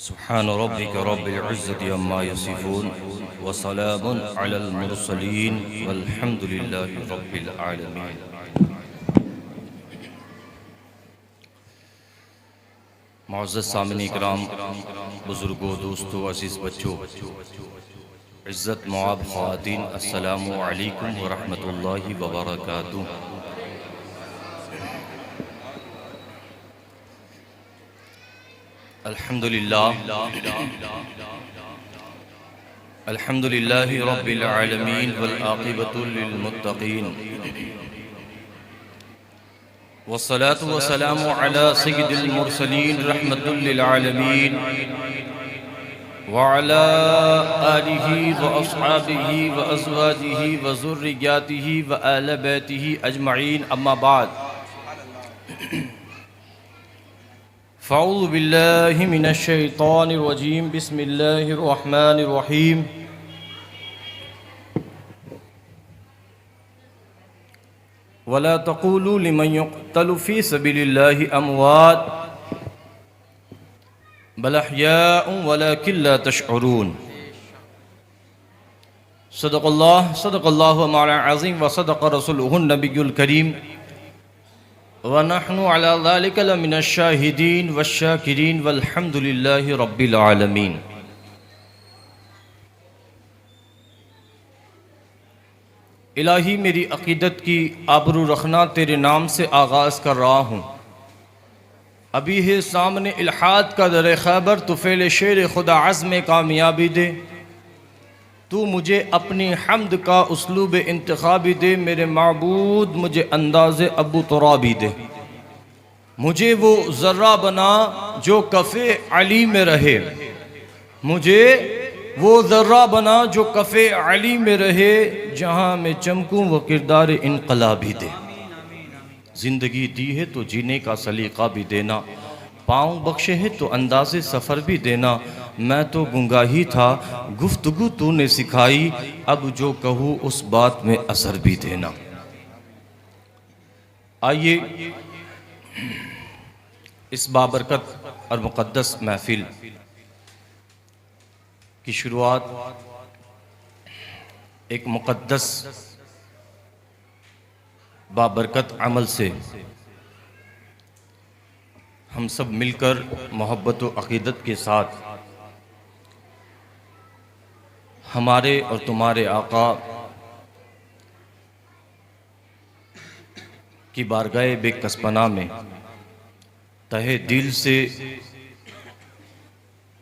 सुब्हान रब्बिका रब्बिल इज़्ज़ति अम्मा यसिफून व सलामुन अलल मुरसलीन वल्हम्दुलिल्लाहि रब्बिल आलमीन। मुअज़्ज़ज़ सामिन इकराम, बुज़ुर्गों, दोस्तों, अज़ीज़ बच्चों, इज़्ज़त मुआब ख़वातीन, अस्सलामु अलैकुम व रहमतुल्लाहि व बरकातुहू। अल्हम्दुलिल्लाहि रब्बिल आलमीन वल आक़िबतु लिल मुत्तक़ीन वस्सलातु वस्सलामु अला सय्यिदिल मुरसलीन रहमतुल लिल आलमीन व अला आलिहि व अस्हाबिहि व अज़वाजिहि व ज़ुर्रिय्यातिहि व अहले बैतिहि अजमईन, अम्मा बाद। फ़अऊज़ु बिल्लाहि मिनश शैतानिर रजीम, बिस्मिल्लाहिर रहमानिर रहीम। वला तक़ूलू लिमन युक़्तलु फ़ी सबीलिल्लाहि अमवात बल अहयाउन वलाकिन ला तशऊरून। सदक़ल्लाहु मौलाना अज़ीम व सदक़ रसूलुहुन नबियुल करीम व नहनु अला ज़ालिका लमिनश शाहिदीन वश्शाकिरीन वल्हम्दुलिल्लाहि रब्बिल आलमीन। इलाही, मेरी अक़ीदत की आबरू रखना तेरे नाम से आगाज़ कर रहा हूँ। अभी है सामने इल्हाद का दर खैबर, तो फ़ेल शेर खुदा अज़्म कामयाबी दे। तू मुझे अपनी हम्द का उसलूब इंतखाबी दे। मेरे माबूद मुझे अंदाज़े अबू तुराबी दे। मुझे वो ज़र्रा बना जो कफ़े अली में रहे। मुझे वो ज़र्रा बना जो कफ़े अली में रहे। जहाँ मैं चमकूँ वो किरदार इनकलाबी दे। ज़िंदगी दी है तो जीने का सलीक़ा भी देना। पाँव बख्शे है तो अंदाज़े सफ़र भी देना। मैं तो गुंगाही था, गुफ्तगू तूने सिखाई। अब जो कहूँ उस बात में असर भी देना। आइए इस बाबरकत और मुक़द्दस महफ़िल की शुरुआत एक मुक़द्दस बाबरकत अमल से हम सब मिलकर मोहब्बत व अक़ीदत के साथ हमारे और तुम्हारे आका की बारगाह बेकसपना में तहे दिल से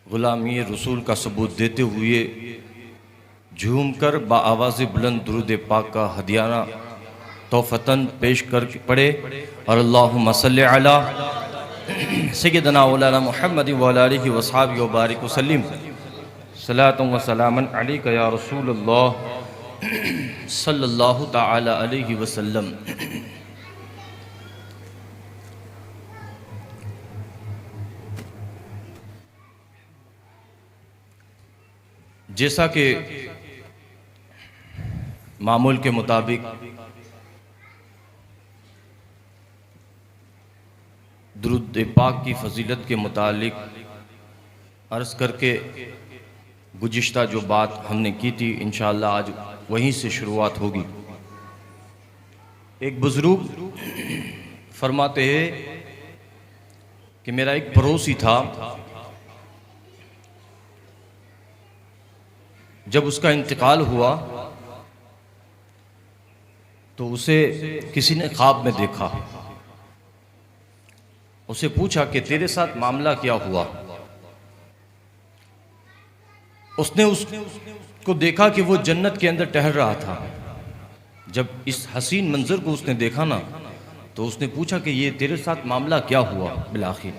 ग़ुलामी रसूल का सबूत देते हुए झूम कर बाआवाज़ बुलंद दुरूद पाक का हदियाना तोहफ़तन पेश कर पढ़े। और अल्लाहुम्मा सल्लि अला सय्यदना मौलाना मुहम्मद व अला आलिहि व अस्हाबिहि व बारिक वसल्लिम सलातन व सलामन अलैका या रसूलल्लाह सल्लल्लाहु तआला अलैहि वसल्लम। जैसा कि मामूल के मुताबिक दुरूद पाक की फ़जीलत के मुतालिक अर्ज़ करके गुज़िश्ता जो बात हमने की थी, इंशाअल्लाह आज वहीं से शुरुआत होगी। एक बुज़ुर्ग फरमाते हैं कि मेरा एक पड़ोसी था, जब उसका इंतकाल हुआ तो उसे किसी ने ख्वाब में देखा। उसे पूछा कि तेरे साथ मामला क्या हुआ। उसने उसको देखा कि वो जन्नत के अंदर टहल रहा था। जब इस हसीन मंजर को उसने देखा ना, तो उसने पूछा कि ये तेरे साथ मामला क्या हुआ बिलाखिर।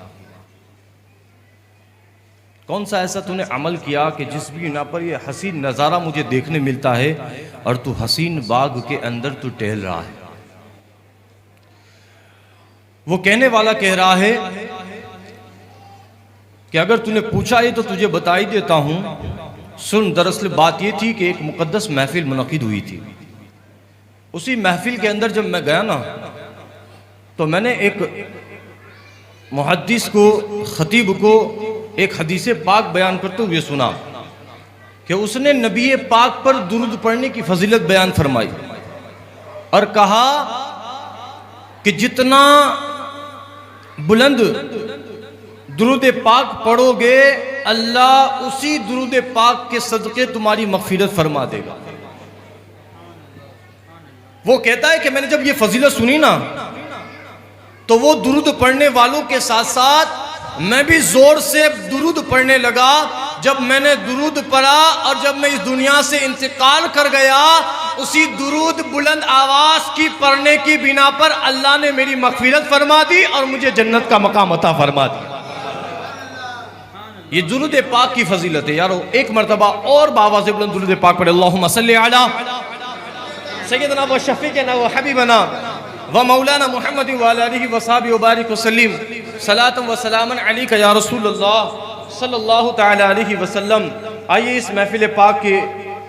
कौन सा ऐसा तूने अमल किया कि जिस भी ना पर यह हसीन नज़ारा मुझे देखने मिलता है और तू हसीन बाग के अंदर तू टहल रहा है। वो कहने वाला कह रहा है कि अगर तूने पूछा है तो तुझे बता ही देता हूं। सुन, दरअसल बात ये थी कि एक मुक़द्दस महफिल मुनक़िद हुई थी। उसी महफिल के अंदर जब मैं गया ना, तो मैंने एक मुहद्दिस को, खतीब को एक हदीस पाक बयान करते हुए सुना कि उसने नबी पाक पर दुरूद पढ़ने की फजीलत बयान फरमाई और कहा कि जितना बुलंद दुरूद पाक पढ़ोगे अल्लाह उसी दुरूद पाक के सदक़े तुम्हारी मग़फ़िरत फरमा देगा। वो कहता है कि मैंने जब ये फजीलत सुनी ना तो वो दुरूद पढ़ने वालों के साथ साथ मैं भी जोर से दुरूद पढ़ने लगा। जब मैंने दुरूद पढ़ा और जब मैं इस दुनिया से इंतकाल कर गया, उसी दुरूद बुलंद आवाज की पढ़ने की बिना पर अल्लाह ने मेरी मग़फ़िरत फरमा दी और मुझे जन्नत का मकाम अता फरमा दिया। ये दुरूद पाक की फजीलत है यारो। एक मरतबा और बाबा से बुलंद दुरूद पाक पढ़े। अल्लाहुम्मा सल्ली अला सय्यदना व शफीअना व हबीबना व मौलाना मुहम्मद व अला आलिहि व सहाबिहि व बारिक वसल्लिम सलातन व सलामन अलैका या रसूलल्लाह सल्लल्लाहु तआला अलैहि वसल्लम। आइए इस महफिल पाक की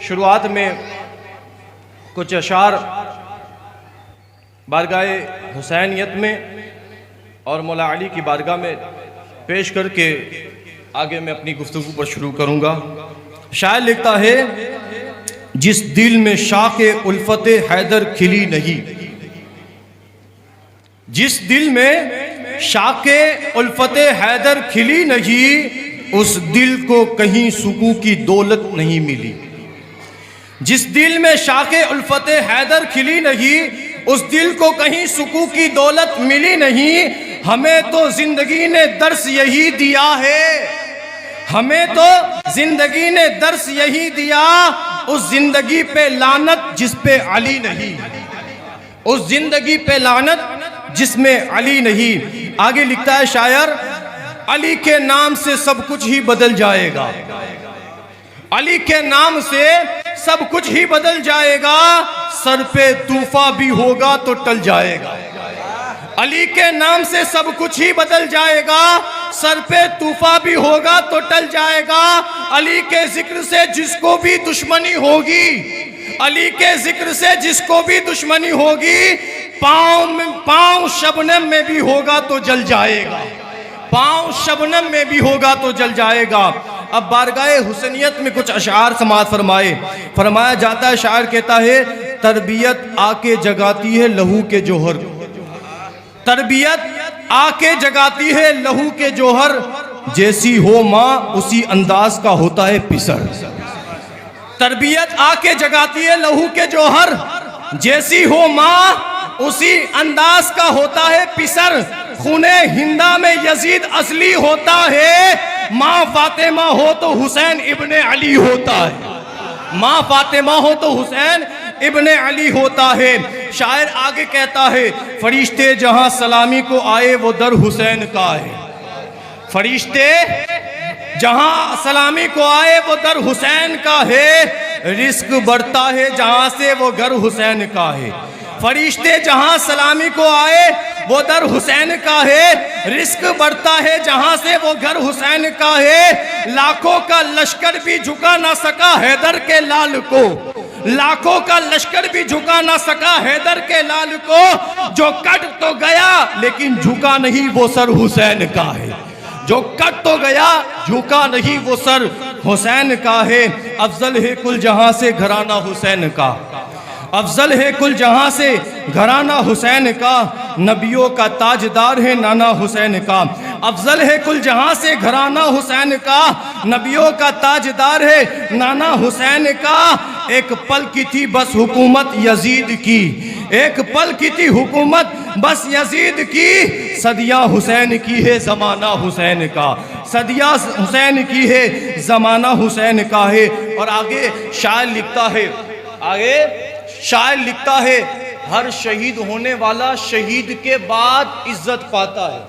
शुरुआत में कुछ अशार बारगाह हुसैनियत में और मौला अली की बारगाह में पेश करके आगे मैं अपनी गुफ्तगू पर शुरू करूँगा। शायर लिखता है, जिस दिल में शाखे उल्फते हैदर खिली नहीं, जिस दिल में शाखे उल्फते हैदर खिली नहीं, उस दिल को कहीं सुकून की दौलत नहीं मिली। जिस दिल में शाखे उल्फते हैदर खिली नहीं, उस दिल को कहीं सुकून की दौलत मिली नहीं। हमें तो जिंदगी ने दर्स यही दिया है, हमें तो जिंदगी ने दर्स यही दिया, उस जिंदगी पे लानत जिस पे अली नहीं, उस जिंदगी पे लानत जिसमें अली नहीं। आगे लिखता है शायर, अली के नाम से सब कुछ ही बदल जाएगा, अली के नाम से सब कुछ ही बदल जाएगा, सर पे तूफा भी होगा तो टल जाएगा। अली के नाम से सब कुछ ही बदल जाएगा, सर पे तूफा भी होगा तो टल जाएगा। अली के जिक्र से जिसको भी दुश्मनी होगी, अली के जिक्र से जिसको भी दुश्मनी होगी, पाँव शबनम में भी होगा तो जल जाएगा, पाँव शबनम में भी होगा तो जल जाएगा। अब बारगाह हुसैनियत में कुछ अशार समाअत फरमाए। फरमाया जाता है, शायर कहता है, तरबियत आके जगाती है लहू के जोहर, तरबियत आके जगाती है लहू के जोहर, जैसी हो माँ उसी अंदाज का होता है पिसर। तरबियत आके जगाती है लहू के जोहर, जैसी हो माँ उसी अंदाज का होता है पिसर। खूने हिंदा में यजीद असली होता है, माँ फातिमा हो तो हुसैन इब्ने अली होता है, माँ फातिमा हो तो हुसैन इब्ने अली होता है। शायर आगे कहता है, फरिश्ते जहां सलामी को आए वो दर हुसैन का है, फरिश्ते जहां सलामी को आए वो दर हुसैन का है, रिस्क बढ़ता है जहां से वो घर हुसैन का है। फरिश्ते जहां सलामी को आए वो दर हुसैन का है, रिस्क बढ़ता है जहां से वो घर हुसैन का है। लाखों का लश्कर भी झुका ना सका हैदर के लाल को, लाखों का लश्कर भी झुका ना सका हैदर के लाल को, जो कट तो गया लेकिन झुका नहीं वो सर हुसैन का है, जो कट तो गया झुका नहीं वो सर हुसैन का है। अफजल है कुल जहां से घराना हुसैन का, अफजल है कुल जहां से घराना हुसैन का, नबियों का ताजदार है नाना हुसैन का। अफजल है कुल जहां से घराना हुसैन का, नबियों का ताजदार है नाना हुसैन का। एक पल की थी बस हुकूमत यजीद की, एक पल की थी हुकूमत बस यजीद की, सदियां हुसैन की है जमाना हुसैन का, सदियां हुसैन की है जमाना हुसैन का है। और आगे शायर लिखता है, आगे शायर लिखता है, हर शहीद होने वाला शहीद के बाद इज्जत पाता है,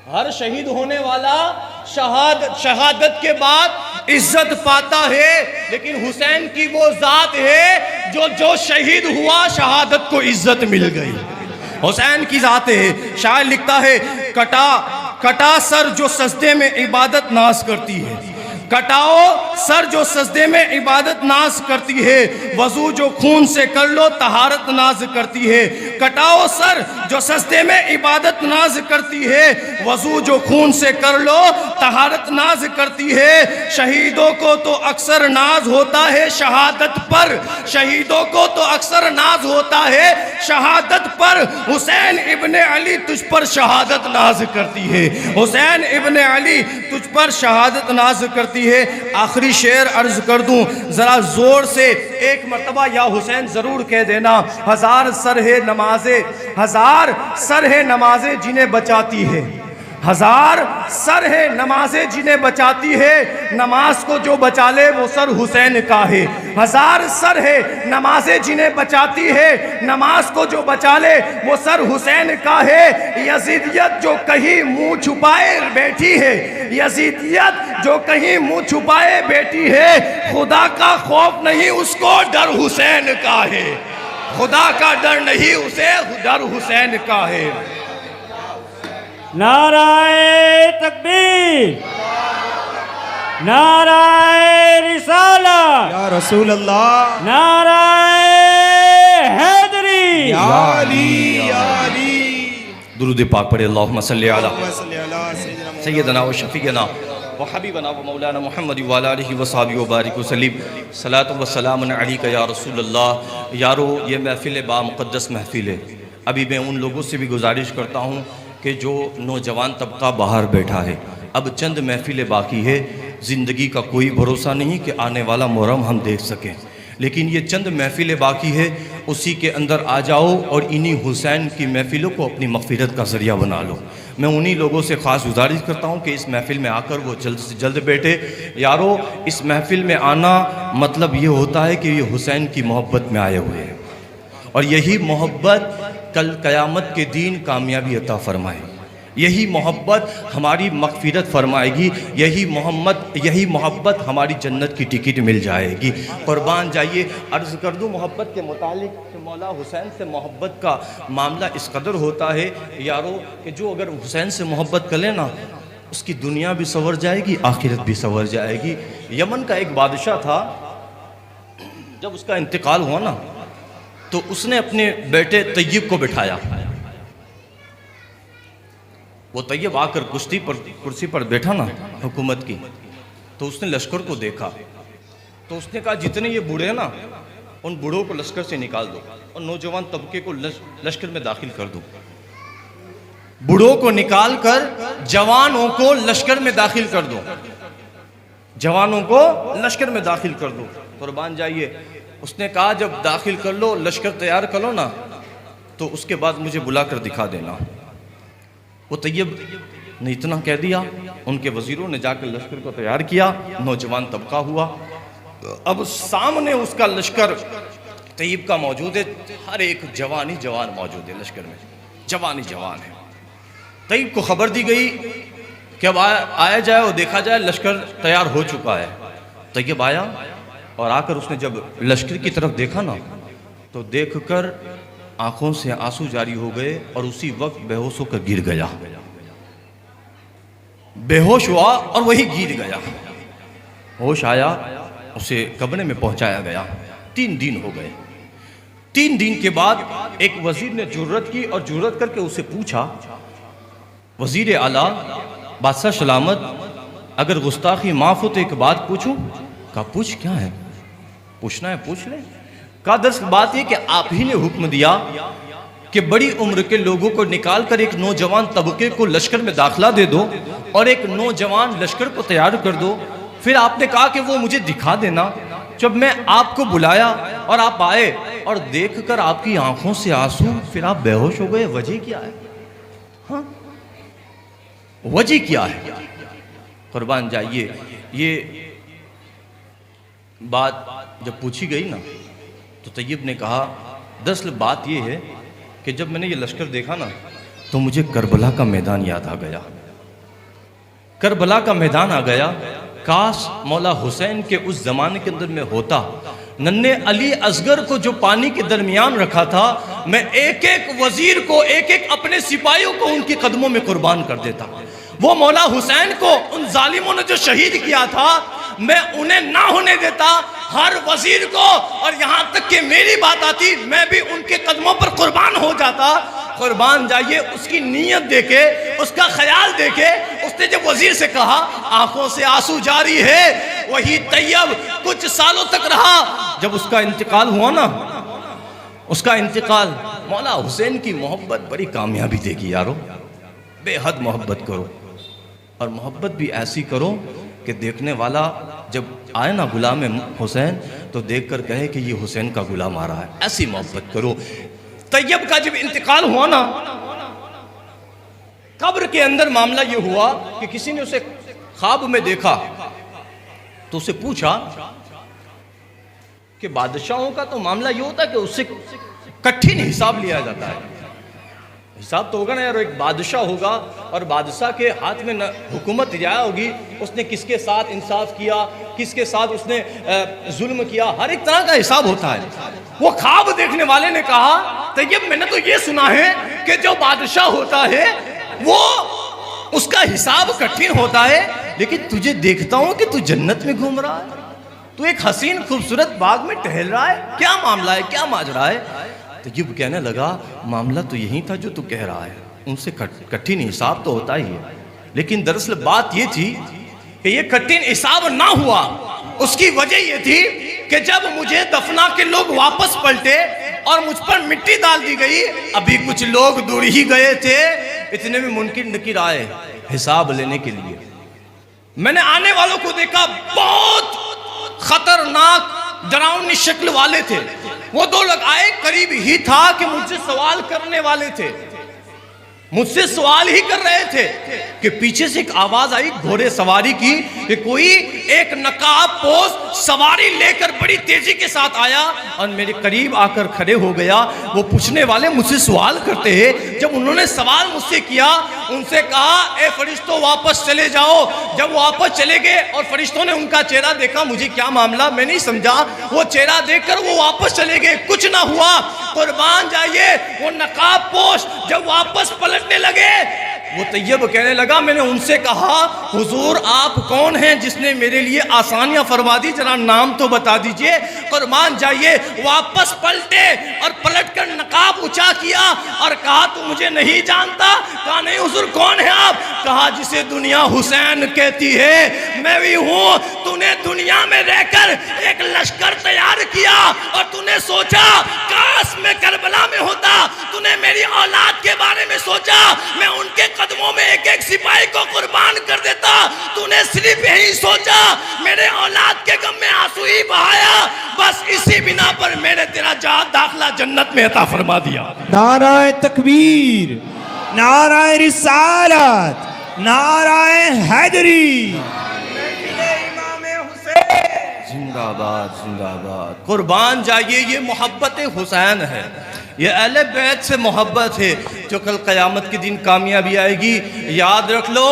हर शहीद होने वाला शहादत के बाद इज्जत पाता है, लेकिन हुसैन की वो जात है जो शहीद हुआ शहादत को इज्जत मिल गई, हुसैन की जात है। शायर लिखता है, कटा सर जो सजदे में इबादत नाज करती है, कटाओ सर जो सजदे में इबादत नाज करती है, वजू जो खून से कर लो तहारत नाज करती है। कटाओ सर जो सजदे में इबादत नाज करती है, वजू जो खून से कर लो तहारत नाज करती है। शहीदों को तो अक्सर नाज होता है शहादत पर, शहीदों को तो अक्सर नाज होता है शहादत पर। हुसैन इब्ने अली तुझ पर शहादत नाज करती है, हुसैन इब्ने अली तुझ पर शहादत नाज करती है। आखिरी शेर अर्ज कर दूं, जरा जोर से एक मर्तबा या हुसैन जरूर कह देना। हजार सर है नमाजे, हजार सर है नमाजे जिन्हें बचाती है, हजार सर है नमाजें जिन्हें बचाती है। नमाज को जो बचा ले वो सर हुसैन का है। हजार सर है नमाजें जिन्हें बचाती है, नमाज को जो बचा ले वो सर हुसैन का है। यजीदियत जो कहीं मुंह छुपाए बैठी है, यजीदियत जो कहीं मुंह छुपाए बैठी है, खुदा का खौफ नहीं उसको डर हुसैन का है, खुदा का डर नहीं उसे डर हुसैन का है। नाराए तकबीर, नाराए रिसालत, या रसूल अल्लाह, नाराए हैदरी, या अली, या अली। दुरूद पाक पढ़े, अल्लाहुम्मा सल्ली अला सल्लल्लाहु सय्यदना व शफीअना व हबीबना व मौलाना मुहम्मद व अला आलिहि व सहबिहि व बारिक वसल्लम। सलातु व सलाम अलैका या रसूल अल्लाह। यारो, ये महफिल बामुक़द्दस महफिल है। अभी मैं उन लोगों से भी गुजारिश करता हूँ कि जो नौजवान तबका बाहर बैठा है, अब चंद महफिलें बाकी है। ज़िंदगी का कोई भरोसा नहीं कि आने वाला मुहर्रम हम देख सकें, लेकिन ये चंद महफिलें बाकी है, उसी के अंदर आ जाओ और इन्हीं हुसैन की महफिलों को अपनी मग़फ़िरत का ज़रिया बना लो। मैं उन्हीं लोगों से ख़ास गुजारिश करता हूँ कि इस महफिल में आकर वो जल्द से जल्द बैठे। यारो, इस महफिल में आना मतलब ये होता है कि ये हुसैन की मोहब्बत में आए हुए हैं, और यही मोहब्बत कल क़यामत के दिन कामयाबी अता फरमाए, यही मोहब्बत हमारी मग़फ़िरत फरमाएगी, यही मोहब्बत हमारी जन्नत की टिकट मिल जाएगी। कुर्बान जाइए। अर्ज़ कर दूँ मोहब्बत के मुतालिक कि मौला हुसैन से मोहब्बत का मामला इस कदर होता है यारो कि जो अगर हुसैन से मोहब्बत कर लेना, उसकी दुनिया भी संवर जाएगी, आखिरत भी संवर जाएगी। यमन का एक बादशाह था, जब उसका इंतकाल हुआ ना तो उसने अपने बेटे तैयब को बिठाया। वो तैयब आकर कुर्सी पर बैठा ना हुकूमत की, तो उसने लश्कर को देखा, तो उसने कहा जितने ये बूढ़े हैं ना, उन बूढ़ों को लश्कर से निकाल दो और नौजवान तबके को लश्कर में दाखिल कर दो। बूढ़ों को निकाल कर जवानों को लश्कर में दाखिल कर दो, जवानों को लश्कर में दाखिल कर दो। कुर्बान जाइए। उसने कहा जब दाखिल कर लो, लश्कर तैयार कर लो ना, तो उसके बाद मुझे बुलाकर दिखा देना। वो तैयब ने इतना कह दिया, उनके वजीरों ने जाकर लश्कर को तैयार किया, नौजवान तबका हुआ। अब सामने उसका लश्कर तैयब का मौजूद है, हर एक जवान ही जवान मौजूद है लश्कर में, जवान ही जवान है। तैयब को खबर दी गई कि अब आया जाए और देखा जाए लश्कर तैयार हो चुका है। तैयब आया और आकर उसने जब लश्कर की तरफ देखा ना, तो देखकर आंखों से आंसू जारी हो गए और उसी वक्त बेहोश होकर गिर गया। बेहोश हुआ और वही गिर गया। होश आया, उसे कब्र में पहुंचाया गया। 3 दिन हो गए। 3 दिन के बाद एक वजीर ने जुर्रत की और जुर्रत करके उसे पूछा, वजीर आला बादशाह सलामत, अगर गुस्ताखी माफ हो तो एक बात पूछूं? कहा पूछ, क्या है? पूछना है पूछ ले। कहा दरअसल बात यह कि आप ही ने हुक्म दिया कि बड़ी उम्र के लोगों को निकाल कर एक नौजवान तबके को लश्कर में दाखिला दे दो और एक नौजवान लश्कर को तैयार कर दो। फिर आपने कहा कि वो मुझे दिखा देना। जब मैं आपको बुलाया और आप आए और देखकर आपकी आंखों से आंसू, फिर आप बेहोश हो गए। वजह क्या है? हाँ, वजह क्या है? कुर्बान जाइए। ये बात जब पूछी गई ना, तो तैयब ने कहा दरअसल बात यह है कि जब मैंने ये लश्कर देखा ना, तो मुझे करबला का मैदान याद आ गया। करबला का मैदान आ गया। काश मौला हुसैन के उस जमाने के अंदर में होता। नन्हे अली असगर को जो पानी के दरमियान रखा था, मैं एक एक वजीर को, एक एक अपने सिपाहियों को उनके कदमों में कुर्बान कर देता। वो मौला हुसैन को उन जालिमों ने जो शहीद किया था, मैं उन्हें ना होने देता, हर वजीर को, और यहाँ तक कि मेरी बात आती मैं भी उनके कदमों पर कुर्बान हो जाता। कुर्बान जाइए, उसकी नीयत देखे, उसका ख्याल देखे। उसने जब वजीर से कहा आंखों से आंसू जारी है, वही तैयब कुछ सालों तक रहा। जब उसका इंतकाल हुआ ना, उसका इंतकाल, मौला हुसैन की मोहब्बत बड़ी कामयाबी देगी यारो। बेहद मोहब्बत करो, और मोहब्बत भी ऐसी करो कि देखने वाला जब आए ना गुलाम हुसैन तो देखकर कहे कि ये हुसैन का गुलाम आ रहा है। ऐसी मोहब्बत करो। तैयब का जब इंतकाल हुआ ना, कब्र के अंदर मामला ये हुआ कि किसी ने उसे ख्वाब में देखा, तो उसे पूछा कि बादशाहों का तो मामला ये होता है कि उससे कठिन हिसाब लिया जाता है। हिसाब तो होगा ना यार, एक बादशाह होगा और बादशाह के हाथ में हुकूमत रियाया होगी, उसने किसके साथ इंसाफ किया, किसके साथ उसने जुल्म किया, हर एक तरह का हिसाब होता है। वो ख्वाब देखने वाले ने कहा तैयब मैंने तो ये सुना है कि जो बादशाह होता है वो उसका हिसाब कठिन होता है, लेकिन तुझे देखता हूं कि तू जन्नत में घूम रहा है, तू एक हसीन खूबसूरत बाग में टहल रहा है, क्या मामला है, क्या माजरा है। तो ये कहने लगा मामला तो यही था जो तू कह रहा है, उनसे कठिन हिसाब तो होता ही है, लेकिन दरअसल बात ये थी कि ये कठिन हिसाब ना हुआ। उसकी वजह ये थी कि जब मुझे दफना के लोग वापस पलटे और मुझ पर मिट्टी डाल दी गई, अभी कुछ लोग दूर ही गए थे, इतने में मुनकिर नकीर आए हिसाब लेने के लिए। मैंने आने वालों को देखा, बहुत खतरनाक डरावनी शक्ल वाले थे। वो दो लोग आए, करीब ही था कि मुझसे सवाल करने वाले थे, मुझसे सवाल ही कर रहे थे कि पीछे से एक आवाज आई घोड़े सवारी की कि कोई एक नकाब पोश सवारी लेकर बड़ी तेजी के साथ आया और मेरे करीब आकर खड़े हो गया। वो पूछने वाले मुझसे सवाल करते हैं। जब उन्होंने सवाल मुझसे किया, उनसे कहा ए फरिश्तों वापस चले जाओ। जब वापस चले गए और फरिश्तों ने उनका चेहरा देखा, मुझे क्या मामला मैं नहीं समझा, वो चेहरा देखकर वो वापस चले गए, कुछ ना हुआ। कुर्बान जाइए, वो नकाब पोश जब वापस पलटने लगे, वो तैयब कहने लगा मैंने उनसे कहा हुजूर आप कौन हैं जिसने मेरे लिए आसानियां फरमा दी, जरा नाम तो बता दीजिए। कुर्बान जाइए, वापस पलटे और पलटकर नकाब ऊंचा किया और कहा तू मुझे नहीं जानता? कहा नहीं हुजूर कौन है आप? कहा जिसे दुनिया हुसैन कहती है मैं भी हूं। तूने दुनिया में रहकर एक लश्कर तैयार किया और तूने सोचा काश मैं करबला में होता, तूने मेरी औलाद के बारे में सोचा, मैं उनके कदमों में एक एक सिपाही को कुर्बान कर देता। तूने सिर्फ यही सोचा, मेरे औलाद के गम में आंसू ही बहाया, बस इसी बिना पर मैंने तेरा दाखला जन्नत में अता फरमा दिया। नाराए तकबीर, नाराए रिसालत, नाराए हैदरी। जिंदाबाद जिंदाबाद। कुर्बान जाइए, ये मोहब्बत हुसैन है, ये अहले बैत से मोहब्बत है जो कल क़यामत के दिन कामयाबी आएगी। याद रख लो,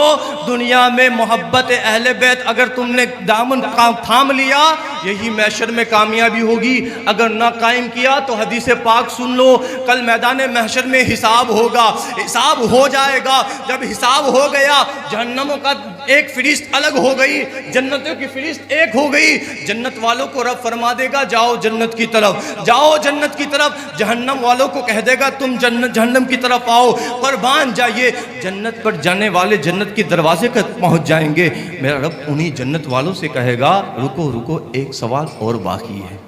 दुनिया में मोहब्बत अहले बैत अगर तुमने दामन थाम लिया, यही महशर में कामयाबी होगी। अगर ना कायम किया तो हदीस पाक सुन लो, कल मैदान महशर में हिसाब होगा, हिसाब हो जाएगा। जब हिसाब हो गया, जहन्नमों का एक फरिश्त अलग हो गई, जन्नतों की फरिश्त एक हो गई। जन्नत वालों को रब फरमा देगा जाओ जन्नत की तरफ, जाओ जन्नत की तरफ। जहन्नम वालों को कह देगा तुम जहन्नम की तरफ आओ। कुर्बान जाइए, जन्नत पर जाने वाले जन्नत के दरवाजे तक पहुंच जाएंगे। मेरा रब उन्हीं जन्नत वालों से कहेगा रुको रुको, एक सवाल और बाकी है,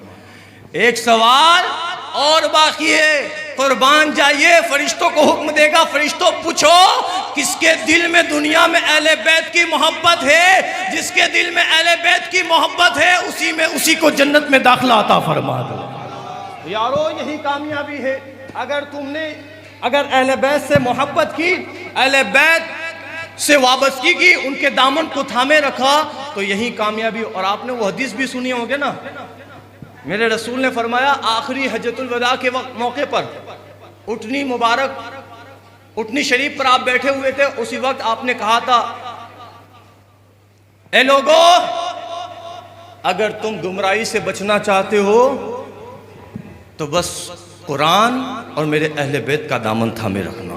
एक सवाल और बाकी है। कुर्बान जाइए, फरिश्तों को हुक्म देगा, फरिश्तों पूछो किसके दिल में दुनिया में अहले बैत की मोहब्बत है? जिसके दिल में अहले बैत की मोहब्बत है उसी को जन्नत में दाखिला अता फरमा दो। यारो यही कामयाबी है। अगर अहले बैत से मोहब्बत की, अहले बैत से वाबस्तगी की, उनके दामन को थामे रखा, तो यही कामयाबी। और आपने वो हदीस भी सुनी होगी ना, मेरे रसूल ने फरमाया आखिरी हज्जतुल वदा के मौके पर उठनी मुबारक, उठनी शरीफ पर आप बैठे हुए थे, उसी वक्त आपने कहा था ए लोगों, अगर तुम गुमराही से बचना चाहते हो तो बस कुरान और मेरे अहले बैत का दामन थामे रखना,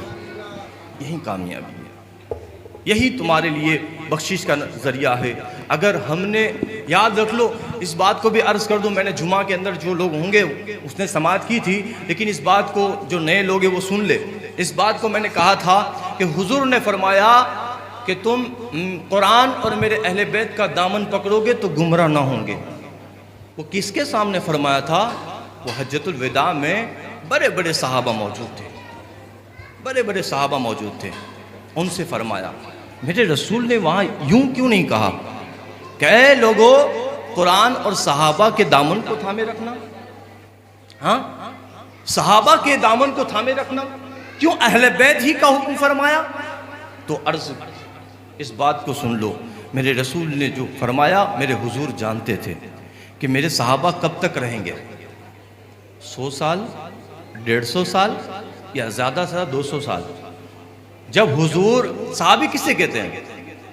यही कामयाबी है, यही तुम्हारे लिए बख्शिश का जरिया है। अगर हमने याद रख लो, इस बात को भी अर्ज़ कर दूं, मैंने जुमा के अंदर जो लोग होंगे उसने समाअत की थी, लेकिन इस बात को जो नए लोग हैं वो सुन ले। इस बात को मैंने कहा था कि हुजूर ने फरमाया कि तुम कुरान और मेरे अहले बैत का दामन पकड़ोगे तो गुमराह ना होंगे। वो किसके सामने फरमाया था? वो हज्जतुल विदा में बड़े बड़े सहाबा मौजूद थे, बड़े बड़े सहाबा मौजूद थे, उनसे फरमाया। मेरे रसूल ने वहाँ यूं क्यों नहीं कहा कि लोगों कुरान और सहाबा के दामन को थामे रखना? हाँ, सहाबा के दामन को थामे रखना, क्यों अहले बैत ही का हुक्म फरमाया? तो अर्ज इस बात को सुन लो, मेरे रसूल ने जो फरमाया मेरे हुजूर जानते थे कि मेरे सहाबा कब तक रहेंगे, 100 साल, 150 साल या ज़्यादा से ज़्यादा 200 साल। जब हुजूर, सहाबी किसे कहते हैं?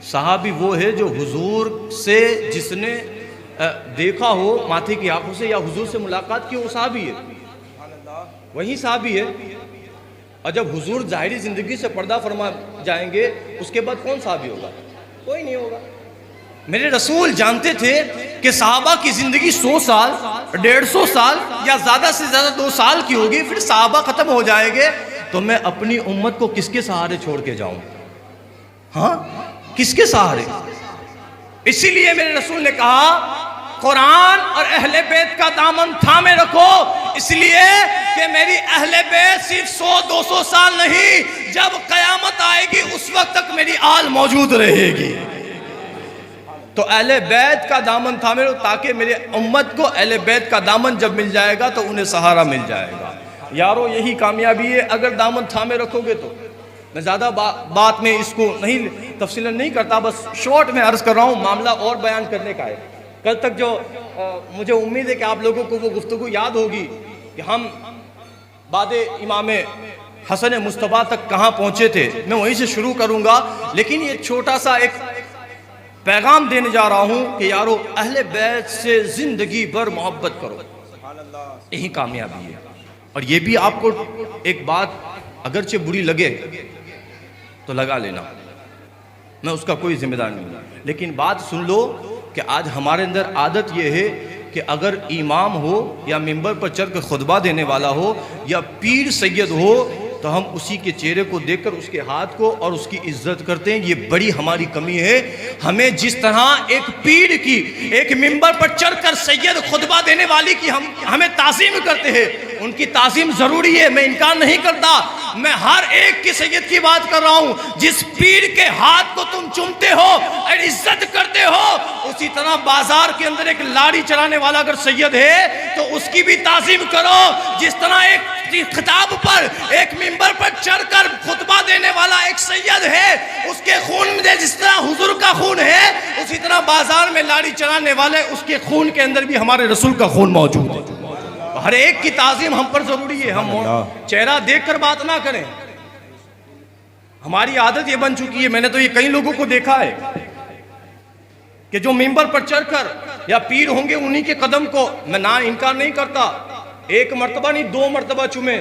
सहाबी वो है जो हुजूर से जिसने देखा हो माथे की आंखों से या हुजूर से मुलाकात की, वो सहाबी है, वही सहाबी है। और जब हुजूर ज़ाहिरी ज़िंदगी से पर्दा फरमा जाएंगे उसके बाद कौन सहाबी होगा? कोई नहीं होगा। मेरे रसूल जानते थे कि सहाबा की ज़िंदगी 100 साल, 150 साल या ज़्यादा से ज़्यादा 2 साल की होगी, फिर सहाबा ख़त्म हो जाएंगे, तो मैं अपनी उम्मत को किसके सहारे छोड़ के जाऊं? हाँ, किसके सहारे? इसीलिए मेरे रसूल ने कहा कुरान और अहले बैत का दामन थामे रखो, इसलिए कि मेरी अहले बैत सिर्फ 100-200 साल नहीं, जब कयामत आएगी उस वक्त तक मेरी आल मौजूद रहेगी। तो अहले बैत का दामन थामे लो, ताकि मेरे उम्मत को अहले बैत का दामन जब मिल जाएगा तो उन्हें सहारा मिल जाएगा। यारो यही कामयाबी है अगर दामन थामे रखोगे तो। मैं ज़्यादा बात में इसको नहीं तफसीलन नहीं करता, बस शॉर्ट में अर्ज़ कर रहा हूँ, मामला और बयान करने का है। कल तक जो मुझे उम्मीद है कि आप लोगों को वो गुफ्तगू याद होगी कि हम बाद इमाम हसन मुस्तफ़ा तक कहाँ पहुँचे थे, मैं वहीं से शुरू करूँगा। लेकिन ये छोटा सा एक पैगाम देने जा रहा हूँ कि यारो अहले बैत से ज़िंदगी भर मोहब्बत करो, यही कामयाबी है। और ये भी आपको एक बात अगरचे बुरी लगे तो लगा लेना, मैं उसका कोई जिम्मेदार नहीं हूँ, लेकिन बात सुन लो कि आज हमारे अंदर आदत यह है कि अगर इमाम हो या मिंबर पर चढ़ कर खुतबा देने वाला हो या पीर सैयद हो तो हम उसी के चेहरे को देखकर उसके हाथ को और उसकी इज्जत करते हैं। ये बड़ी हमारी कमी है। हमें जिस तरह एक पीर की, एक मिंबर पर चढ़कर सैयद खुतबा देने वाली की हमें ताज़ीम करते हैं, उनकी ताज़ीम ज़रूरी है, मैं इनकार नहीं करता। मैं हर एक की सैयद की बात कर रहा हूँ। जिस पीर के हाथ को तुम चूमते हो और इज्जत करते हो, उसी तरह बाजार के अंदर एक लाड़ी चलाने वाला अगर सैयद है तो उसकी भी ताज़ीम करो। जिस तरह एक खिताब पर, एक मिंबर पर चढ़कर खुतबा देने वाला एक सैयद है, उसके खून में जिस तरह हुजूर का खून है, उसी तरह बाजार में लाड़ी चलाने वाले उसके खून के अंदर भी हमारे रसूल का खून मौजूद है। हर एक की ताज़ीम हम पर जरूरी है। हम चेहरा देखकर बात ना करें, हमारी आदत ये बन चुकी है। मैंने तो ये कई लोगों को देखा है कि जो मिंबर पर चढ़कर या पीर होंगे उन्हीं के कदम को मैं ना इनकार नहीं करता, एक मर्तबा नहीं 2 मर्तबा चुमे,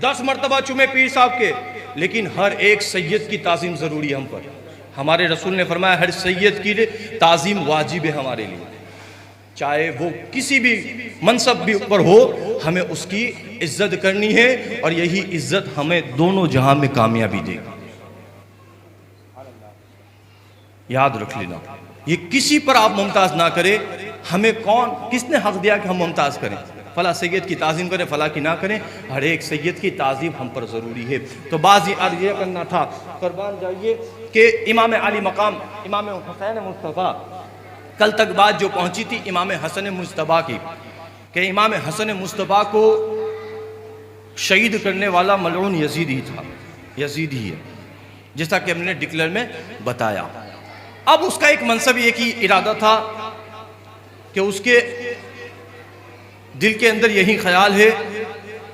10 मर्तबा चुमे पीर साहब के, लेकिन हर एक सैयद की ताज़ीम ज़रूरी है हम पर। हमारे रसूल ने फरमाया हर सैयद की ताज़ीम वाजिब है हमारे लिए, चाहे वो किसी भी मनसब भी ऊपर हो, हमें उसकी इज्जत करनी है और यही इज्जत हमें दोनों जहां में कामयाबी देगी। याद रख लेना, ये किसी पर आप मुमताज़ ना करें। हमें किसने हक दिया कि हम मुमताज़ करें? फला सैयद की ताज़ीम करें, फला की ना करें। हर एक सैयद की ताज़ीम हम पर ज़रूरी है। तो बाज़ी अर्ज़ ये करना था, कुर्बान जाइए, कि इमाम अली मकाम इमाम हुसैन मुस्तफ़ा, कल तक बात जो पहुँची थी इमाम हसन मुस्तफ़ा की, कि इमाम हसन मुस्तफ़ा को शहीद करने वाला मलऊन यजीद ही था, यजीद ही है, जैसा कि हमने डिक्लेयर में बताया। अब उसका एक मनसब एक ही इरादा था कि उसके दिल के अंदर यही ख्याल है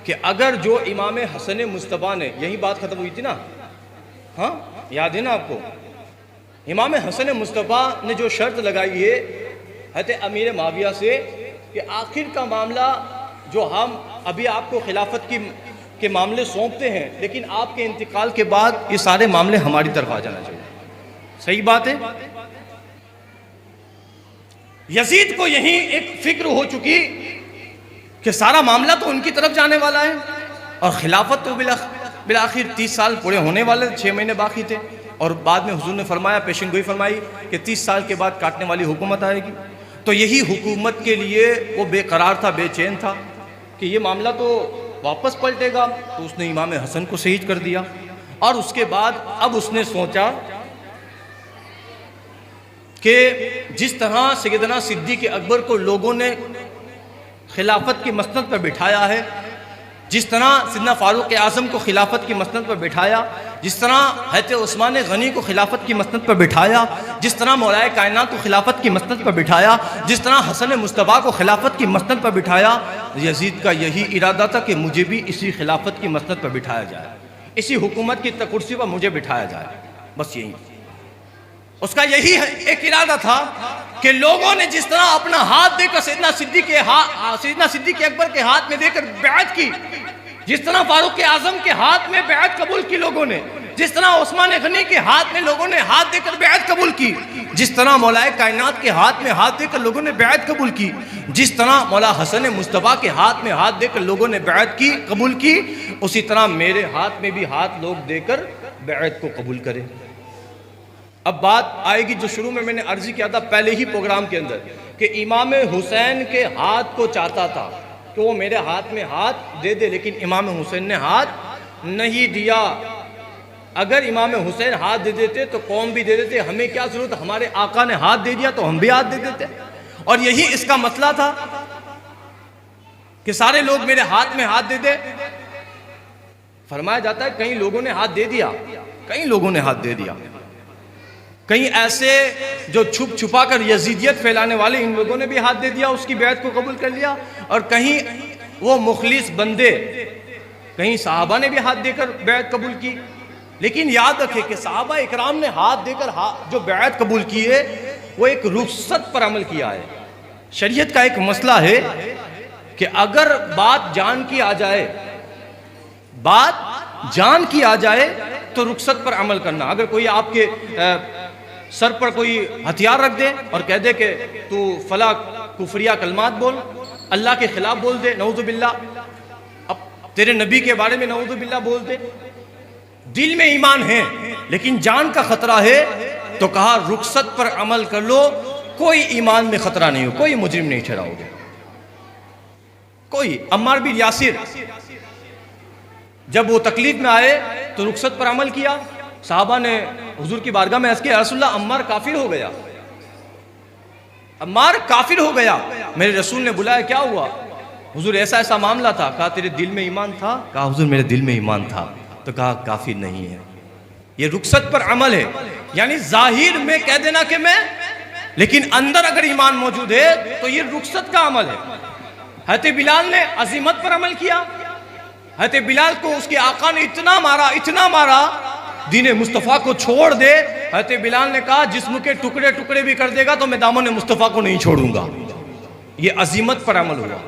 कि अगर जो इमाम हसन मुस्तफ़ा ने, यही बात ख़त्म हुई थी ना, हाँ याद है ना आपको, इमाम हसन मुस्तफ़ा ने जो शर्त लगाई है हज़रत अमीर माविया से कि आखिर का मामला जो हम अभी आपको खिलाफत के मामले सौंपते हैं, लेकिन आपके इंतकाल के बाद ये सारे मामले हमारी तरफ आ जाना चाहिए। सही बात है। यजीद को यही एक फिक्र हो चुकी कि सारा मामला तो उनकी तरफ जाने वाला है और खिलाफत तो बिलाखिर 30 साल पूरे होने वाले, 6 महीने बाकी थे। और बाद में हुजूर ने फरमाया, पेशन गोई फरमाई कि 30 साल के बाद काटने वाली हुकूमत आएगी। तो यही हुकूमत के लिए वो बेकरार था, बेचैन था कि ये मामला तो वापस पलटेगा। तो उसने इमाम हसन को शहीद कर दिया। और उसके बाद अब उसने सोचा कि जिस तरह सैयदना सिद्दीक़ अकबर को लोगों ने खिलाफत की मसनद पर बिठाया है, जिस तरह सैयदना फारूक आज़म को खिलाफत की मसनद पर बिठाया, जिस तरह हज़रत उस्मान गनी को खिलाफत की मसनद पर बिठाया, जिस तरह मौलाए कायनात को खिलाफत की मसनद पर बिठाया, जिस तरह हसन मुस्तफ़ा को खिलाफत की मसनद पर बिठाया, यजीद का यही इरादा था कि मुझे भी इसी खिलाफत की मसनद पर बिठाया जाए, इसी हुकूमत की कुर्सी पर मुझे बिठाया जाए। बस यही उसका यही एक इरादा था कि लोगों ने जिस तरह अपना हाथ देकर सैयदना सिद्दीक़ अकबर के हाथ में देकर बैत की, जिस तरह फारूक आज़म के हाथ में बैत कबूल की लोगों ने, जिस तरह उस्मान गनी के हाथ में लोगों ने हाथ देकर बैत कबूल की, जिस तरह मौलाए कायनात के हाथ में हाथ देकर लोगों ने बैत कबूल की, जिस तरह मौला हसन मुस्तफ़ा के हाथ में हाथ देकर लोगों ने बैत की कबूल की, उसी तरह मेरे हाथ में भी हाथ लोग देकर बैत को कबूल करें। अब बात आएगी जो शुरू में मैंने अर्जी किया था पहले ही प्रोग्राम के अंदर कि इमाम हुसैन के हाथ को चाहता था कि वो मेरे हाथ में हाथ दे दे, लेकिन इमाम हुसैन ने हाथ नहीं दिया। अगर इमाम हुसैन हाथ दे देते तो कौम भी दे देते, हमें क्या जरूरत, हमारे आका ने हाथ दे दिया तो हम भी हाथ दे देते। और यही इसका मसला था कि सारे लोग मेरे हाथ में हाथ दे दे। फरमाया जाता है कई लोगों ने हाथ दे दिया, कई लोगों ने हाथ दे दिया, कहीं ऐसे जो छुप छुपा कर यजीदियत फैलाने वाले, इन लोगों ने भी हाथ दे दिया, उसकी बैत को कबूल कर लिया। और कहीं वो मुखलिस बंदे, कहीं सहाबा ने भी हाथ देकर बैत कबूल की। लेकिन याद रखें कि सहाबा इकराम ने हाथ देकर जो बैत कबूल की है वो एक रुखसत पर अमल किया है। शरीयत का एक मसला है कि अगर बात जान की आ जाए, बात जान की आ जाए तो रुखसत पर अमल करना। अगर कोई आपके सर पर कोई हथियार रख दे और कह दे कि तू फला कुफरिया कलमात बोल, अल्लाह के खिलाफ बोल दे, नऊज़ु बिल्लाह, अब तेरे नबी के बारे में नऊज़ु बिल्लाह बोल दे, दिल में ईमान है लेकिन जान का खतरा है, तो कहा रुखसत पर अमल कर लो, कोई ईमान में खतरा नहीं हो, कोई मुजरिम नहीं ठहराओगे, कोई। अम्मार बिन यासिर जब वो तकलीफ में आए तो रुखसत पर अमल किया। साहबा ने हुजूर की बारगाह में अर्ज़ किया, रसूलल्लाह अम्मार काफिर हो गया, अम्मार काफिर हो गया। मेरे रसूल ने बुलाया, क्या हुआ? हुजूर ऐसा ऐसा मामला था। कहा तेरे दिल में ईमान था? कहा हुजूर मेरे दिल में ईमान था। तो कहा काफिर नहीं है, ये रुखसत पर अमल है, यानी जाहिर में कह देना कि मैं, लेकिन अंदर अगर ईमान मौजूद है तो ये रुखसत का अमल है। हज़रत बिलाल ने अजीमत पर अमल किया। हज़रत बिलाल को उसके आका ने इतना मारा, इतना मारा, दीन मुस्तफ़ा को छोड़ दे। हज़रत बिलाल ने कहा जिस्म के टुकड़े टुकड़े भी कर देगा तो मैं दामन मुस्तफ़ा को नहीं छोड़ूंगा। ये अजीमत पर अमल हुआ।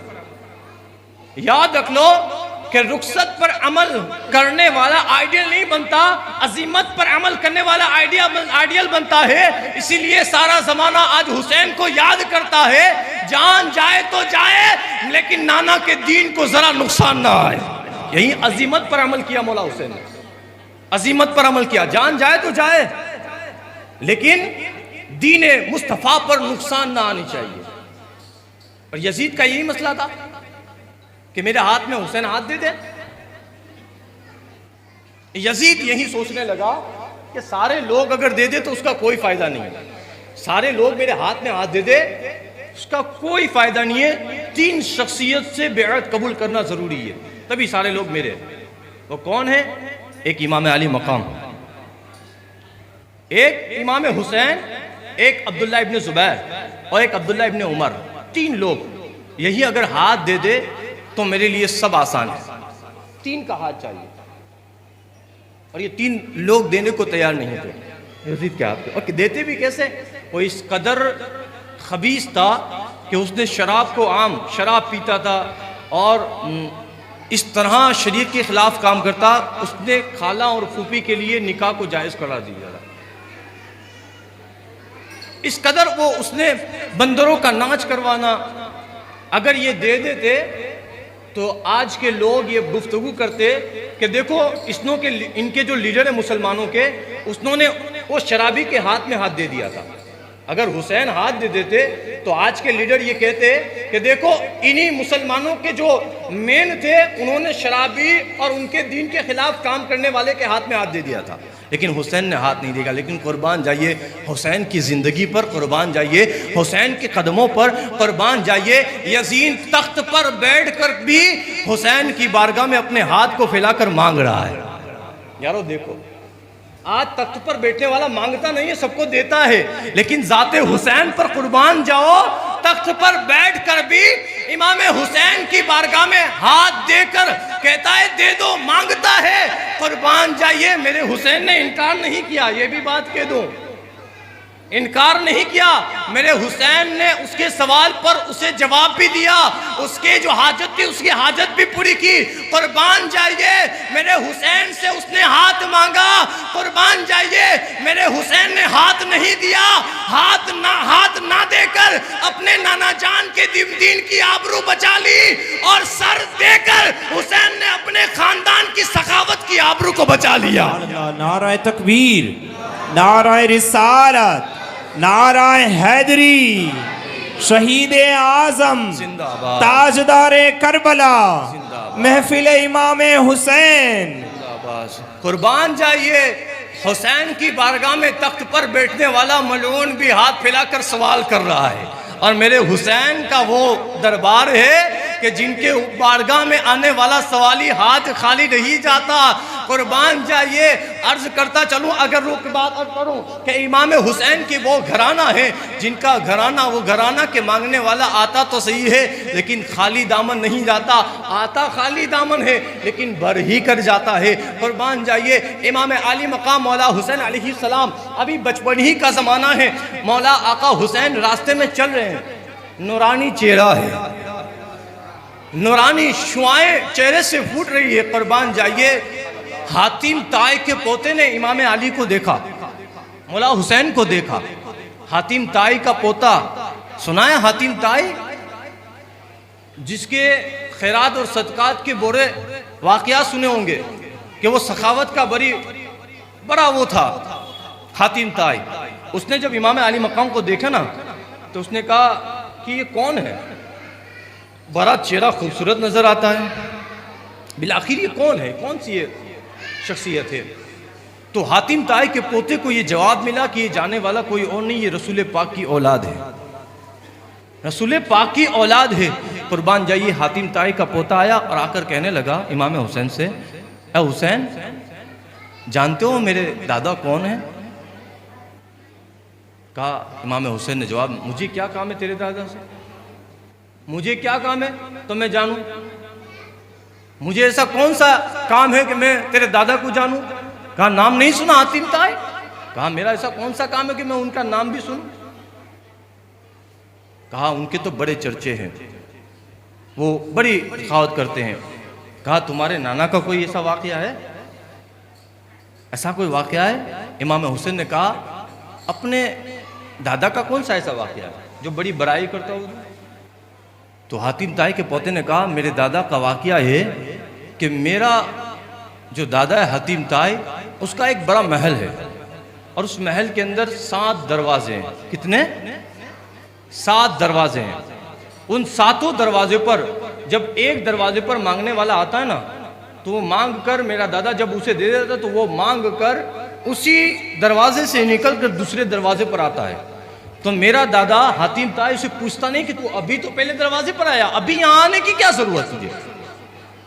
याद रख लो कि रुखसत पर अमल करने वाला आइडियल नहीं बनता, अजीमत पर अमल करने वाला आइडियल बनता है। इसीलिए सारा जमाना आज हुसैन को याद करता है, जान जाए तो जाए लेकिन नाना के दीन को जरा नुकसान ना आए। यही अजीमत पर अमल किया मौला हुसैन ने, अजीमत पर अमल किया, जान जाए तो जाए लेकिन दीन मुस्तफ़ा पर नुकसान ना आनी चाहिए। और यजीद का यही मसला था कि मेरे हाथ में हुसैन हाथ दे दे। यजीद यही सोचने लगा कि सारे लोग अगर दे दे तो उसका कोई फायदा नहीं है, सारे लोग मेरे हाथ में हाथ दे दे उसका कोई फायदा नहीं है। 3 शख्सियत से बेअत कबूल करना जरूरी है, तभी सारे लोग मेरे। वो कौन है? एक इमाम अली मकाम, एक इमाम हुसैन, एक अब्दुल्ला इब्न जुबैर और एक अब्दुल्ला इब्न उमर। 3 लोग यही अगर हाथ दे दे तो मेरे लिए सब आसान है। 3 का हाथ चाहिए और ये 3 लोग देने को तैयार नहीं थे। यजीद क्या और देते भी कैसे? वो इस कदर खबीस था कि उसने शराब को आम शराब पीता था और इस तरह शरीयत के खिलाफ काम करता। उसने खाला और फूफी के लिए निकाह को जायज़ करा दिया। इस कदर वो उसने बंदरों का नाच करवाना। अगर ये दे देते तो आज के लोग ये गुफ्तगू करते कि देखो इनके जो लीडर है मुसलमानों के, उसने वो शराबी के हाथ में हाथ दे दिया था। अगर हुसैन हाथ दे देते तो आज के लीडर ये कहते कि देखो इन्हीं मुसलमानों के जो मेन थे उन्होंने शराबी और उनके दीन के खिलाफ काम करने वाले के हाथ में हाथ दे दिया था। लेकिन हुसैन ने हाथ नहीं दिया। लेकिन कुर्बान जाइए हुसैन की ज़िंदगी पर, कुर्बान जाइए हुसैन के कदमों पर, कुर्बान जाइए। यजीद तख्त पर बैठकर भी हुसैन की बारगाह में अपने हाथ को फैलाकर मांग रहा है। यारो देखो, आज तख्त पर बैठने वाला मांगता नहीं है, सबको देता है। लेकिन जाते हुसैन पर कुर्बान जाओ, तख्त पर बैठकर भी इमाम हुसैन की बारगाह में हाथ देकर कहता है दे दो, मांगता है। कुर्बान जाइए, मेरे हुसैन ने इनकार नहीं किया, ये भी बात कह दूं, इनकार नहीं किया। मेरे हुसैन ने उसके सवाल पर उसे जवाब भी दिया, उसके जो हाजत थी उसकी हाजत भी पूरी की। कुर्बान जाइए, मेरे हुसैन से उसने हाथ मांगा। कुर्बान जाइए, मेरे हुसैन ने हाथ नहीं दिया, हाथ ना देकर अपने नाना जान के दीन की आबरू बचा ली, और सर देकर हुसैन ने अपने खानदान की सखावत की आबरू को बचा लिया। नाराए तकबीर, नाराए रिसालत, नाराए हैदरी, शहीद आजम, जिंदाबाद, ताजदार करबला, जिंदाबाद, महफिल इमाम हुसैन। कुर्बान जाइए, हुसैन की बारगाह में तख्त पर बैठने वाला मलऊन भी हाथ फैलाकर सवाल कर रहा है। और मेरे हुसैन का वो दरबार है कि जिनके बारगाह में आने वाला सवाली हाथ खाली नहीं जाता। कुर्बान जाइए, अर्ज करता चलूं, अगर रुक बात अर्ज करूं कि इमाम हुसैन की वो घराना है जिनका घराना, वो घराना के मांगने वाला आता तो सही है लेकिन खाली दामन नहीं जाता। आता खाली दामन है लेकिन भर ही कर जाता है। कुर्बान जाइए, इमाम आली मकाम मौला हुसैन अलैहिस्सलाम, अभी बचपन ही का ज़माना है, मौला आका हुसैन रास्ते में चल रहे हैं, नूरानी चेहरा है, नूरानी शुआएं चेहरे से फूट रही है। कुर्बान जाइए, हातिम ताई के पोते ने इमाम अली को देखा, मौला हुसैन को देखा। हातिम ताई का पोता, सुना है हातिम ताई, जिसके खैरात और सदकात के बोरे वाक़यात सुने होंगे कि वो सखावत का बड़ा वो था हातिम ताई। उसने जब इमाम अली मकाम को देखा ना तो उसने कहा कि ये कौन है, बड़ा चेहरा खूबसूरत नजर आता है, बिलाखिर ये कौन है, कौन सी ये शख्सियत है। तो हातिम ताई के पोते को ये जवाब मिला कि ये जाने वाला कोई और नहीं, ये रसूल पाक की औलाद है, रसूल पाक की औलाद है। कुर्बान जाइए, हातिम ताई का पोता आया और आकर कहने लगा इमाम हुसैन से, ए हुसैन, जानते हो मेरे दादा कौन है? कहा, इमाम हुसैन ने जवाब, मुझे क्या काम है तेरे दादा से, मुझे क्या काम है तो मैं जानूं, मुझे ऐसा कौन सा काम है कि मैं तेरे दादा को जानूं? कहा, नाम नहीं सुना हातिम ताई? कहा, मेरा ऐसा कौन सा काम है कि मैं उनका नाम भी सुनूं? कहा, उनके तो बड़े चर्चे हैं, वो बड़ी सखावत करते हैं। कहा, तुम्हारे नाना का कोई ऐसा वाकया है, ऐसा कोई वाकया है? इमाम हुसैन ने कहा, अपने दादा का कौन सा ऐसा वाकया है जो बड़ी बड़ाई करता हो? तो हातिम ताई के पोते ने कहा, मेरे दादा का वाकया है कि मेरा जो दादा है हातिम ताई, उसका एक बड़ा महल है और उस महल के अंदर 7 दरवाजे हैं। कितने? 7 दरवाजे हैं। उन 7 दरवाजे पर जब एक दरवाजे पर मांगने वाला आता है ना तो वो मांग कर, मेरा दादा जब उसे दे देता तो वो मांग कर उसी दरवाजे से निकल कर दूसरे दरवाजे पर आता है। तो मेरा दादा हातिम ताई से पूछता नहीं कि तू अभी तो पहले दरवाजे पर आया, अभी यहाँ आने की क्या जरूरत तुझे?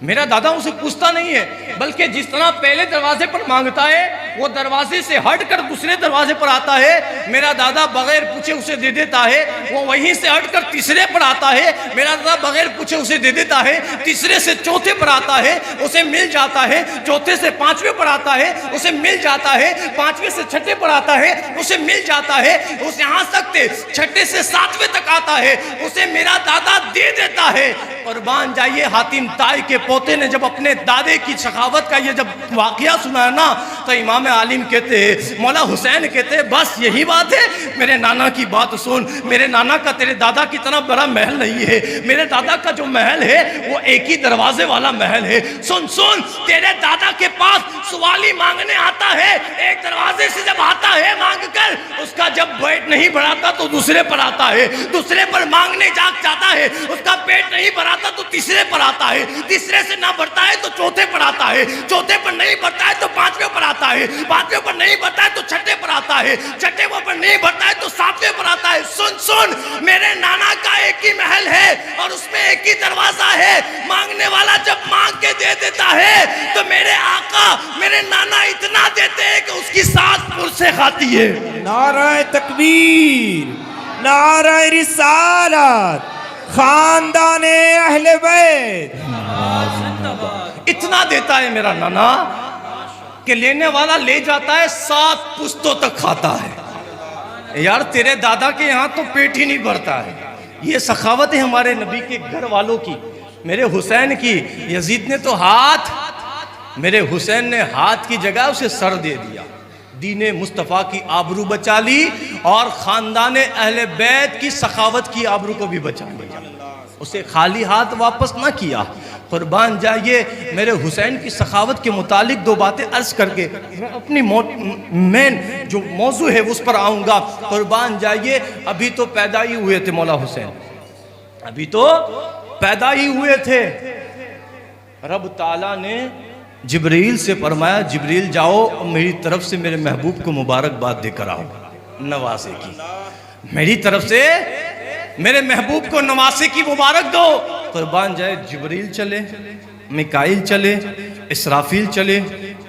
मेरा दादा उसे पूछता नहीं है, बल्कि जिस तरह पहले दरवाजे पर मांगता है वो दरवाजे से हट कर दूसरे दरवाजे पर आता है। मेरा दादा बगैर पूछे उसे दे देता है, वो वहीं से हट कर तीसरे पर आता है। मेरा दादा बगैर पूछे उसे दे देता है, तीसरे से चौथे पर आता है, उसे मिल जाता है। चौथे से 5वें पर आता है, उसे मिल जाता है। 5वें से 6ठे पर आता है, उसे मिल जाता है। उसे यहाँ तक 6ठे से 7वें तक आता है, उसे मेरा दादा दे देता है। कुर्बान जाइए, हातिम ताई के पोते ने जब अपने दादे की सखावत का ये जब वाकया सुना ना, तो इमाम आलिम कहते हैं, मौला हुसैन कहते हैं, बस यही बात है, मेरे नाना की बात सुन। मेरे नाना का तेरे दादा की तरह बड़ा महल नहीं है, मेरे दादा का जो महल है वो एक ही दरवाजे वाला महल है। सुन सुन, तेरे दादा के पास सवाली मांगने आता है, एक दरवाजे से जब आता है मांग कर, उसका जब पेट नहीं भराता तो दूसरे पर आता है, दूसरे पर मांगने जाता है, उसका पेट नहीं भराता तो तीसरे पर आता है, तीसरे से ना भरता है तो चौथे पर आता है, चौथे पर नहीं भरता है तो पांचवें पर आता है, पांचवें पर नहीं भरता है तो छठे पर आता है, छठे पर नहीं भरता है तो सातवें पर आता है। सुन सुन, मेरे नाना का एक ही महल है और उसमें एक ही दरवाजा है। मांगने वाला जब मांग के दे देता है तो मेरे आका, मेरे नाना इतना देते हैं कि उसकी सास पुरसे खाती है। नाराए तकबीर, नाराए रिसालत, खानदाने अहले बैत। इतना देता है मेरा नाना कि लेने वाला ले जाता है, 7 पुश्तों तक खाता है। यार तेरे दादा के यहाँ तो पेट ही नहीं भरता है। ये सखावत है हमारे नबी के घर वालों की, मेरे हुसैन की। यजीद ने तो मेरे हुसैन ने हाथ की जगह उसे सर दे दिया। दीने मुस्तफ़ा की आबरू बचा ली और ख़ानदान अहले बैत की सखावत की आबरू को भी बचा लिया। उसे खाली हाथ वापस ना किया। कुर्बान जाइए, मेरे हुसैन की सखावत के मुतालिक 2 बातें अर्ज करके मैं अपनी मेन जो मौजू है उस पर आऊँगा। कुर्बान जाइए, अभी तो पैदा ही हुए थे मौला हुसैन, अभी तो पैदा ही हुए थे। रब ताला ने जिब्रील से फरमाया, जिब्रील जाओ मेरी तरफ से मेरे महबूब को मुबारकबाद देकर आओ, नवासे की, मेरी तरफ से मेरे महबूब को नवासे की मुबारक दो। कुर्बान जाए, जिब्रील चले, मिकाइल चले, इसराफील चले,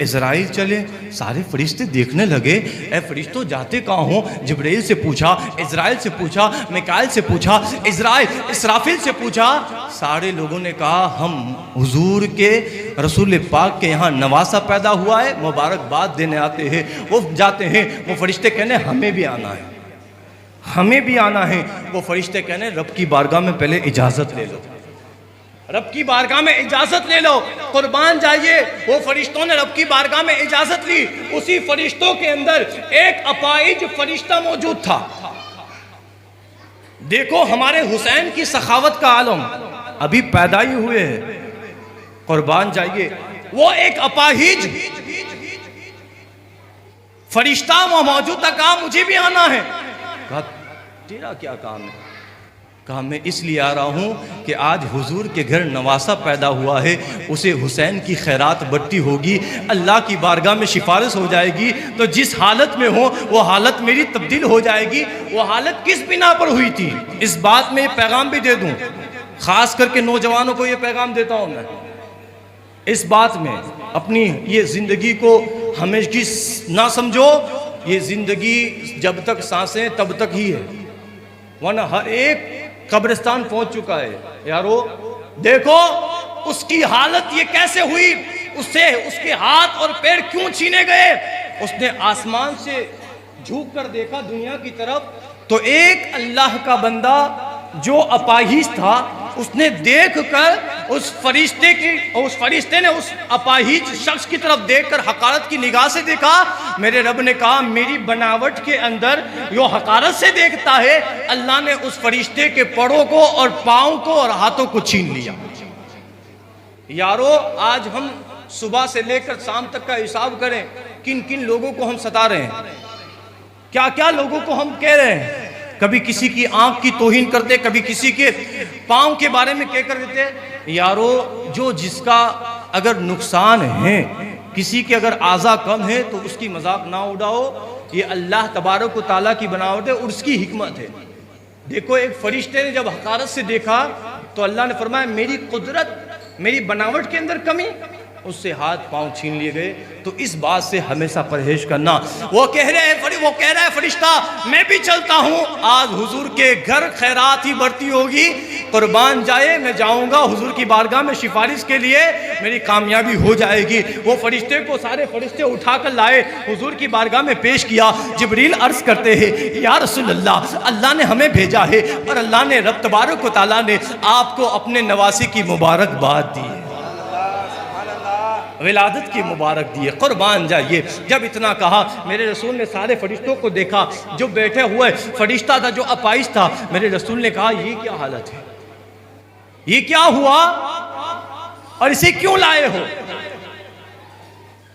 इज़राइल चले, सारे फरिश्ते देखने लगे, ए फरिश्तों जाते कहाँ हो? जिब्रील से पूछा, इज़राइल से पूछा, मिकाइल से पूछा, इसराफील से पूछा। सारे लोगों ने कहा हम हुजूर के रसूल पाक के यहाँ नवासा पैदा हुआ है, मुबारकबाद देने आते हैं। वो जाते हैं, वो फरिश्ते कहने हमें भी आना है, हमें भी आना है। वो फरिश्ते कहने रब की बारगाह में पहले इजाज़त ले लो, रब की बारगाह में इजाजत ले लो। कुर्बान जाइए, वो फरिश्तों ने रब की बारगाह में इजाजत ली। उसी फरिश्तों के अंदर एक अपाइज फरिश्ता मौजूद था। देखो हमारे हुसैन की सखावत का आलम, अभी पैदा ही हुए हैं। कुर्बान जाइए, वो एक अपाहिज फरिश्ता वहां मौजूद था। कहा मुझे भी आना है। कहा तेरा क्या काम है? कहा मैं इसलिए आ रहा हूँ कि आज हुजूर के घर नवासा पैदा हुआ है, उसे हुसैन की खैरात बट्टी होगी, अल्लाह की बारगाह में सिफारिश हो जाएगी, तो जिस हालत में हो वो हालत मेरी तब्दील हो जाएगी। वो हालत किस बिना पर हुई थी, इस बात में पैगाम भी दे दूँ, ख़ास करके नौजवानों को ये पैगाम देता हूँ मैं, इस बात में अपनी ये ज़िंदगी को हमेशा ना समझो। ये ज़िंदगी जब तक सांसें तब तक ही है, वरना हर एक कब्रिस्तान पहुंच चुका है। यारो देखो उसकी हालत ये कैसे हुई, उससे उसके हाथ और पैर क्यों छीने गए। उसने आसमान से झुक कर देखा दुनिया की तरफ, तो एक अल्लाह का बंदा जो अपाहिज था, उसने देखकर उस फरिश्ते ने उस अपाहिज शख्स की तरफ देखकर हकारत की निगाह से देखा। मेरे रब ने कहा मेरी बनावट के अंदर जो हकारत से देखता है, अल्लाह ने उस फरिश्ते के पड़ों को और पाँव को और हाथों को छीन लिया। यारो आज हम सुबह से लेकर शाम तक का हिसाब करें, किन किन लोगों को हम सता रहे हैं, क्या क्या लोगों को हम कह रहे हैं। कभी किसी की आंख की तौहीन करते, कभी किसी के पाँव के बारे में कह कर देते। यारो जो जिसका अगर नुकसान है, किसी के अगर आज़ा कम है तो उसकी मजाक ना उड़ाओ। ये अल्लाह तबारक व तआला की बनावट है और उसकी हिकमत है। देखो एक फरिश्ते ने जब हकारत से देखा तो अल्लाह ने फरमाया मेरी कुदरत, मेरी बनावट के अंदर कमी, उससे हाथ पांव छीन लिए गए। तो इस बात से हमेशा परहेज करना। वो कह रहा है फरिश्ता मैं भी चलता हूँ, आज हुजूर के घर खैरात ही बढ़ती होगी, कुर्बान जाए मैं जाऊँगा हुजूर की बारगाह में सिफारिश के लिए, मेरी कामयाबी हो जाएगी। वो फरिश्ते को सारे फरिश्ते उठा कर लाए, हुजूर की बारगाह में पेश किया। जिब्रील अर्ज करते हैं या रसूल अल्लाह, अल्लाह ने हमें भेजा है और अल्लाह ने रब तबारक व तआला ने आपको अपने नवासी की मुबारकबाद दी है, विलादत की मुबारक दी है, कुर्बान जाइए। जब इतना कहा मेरे रसूल ने सारे फरिश्तों को देखा, जो बैठे हुए फरिश्ता था जो अपाइश था, मेरे रसूल ने कहा ये क्या हालत है, ये क्या हुआ और इसे क्यों लाए हो?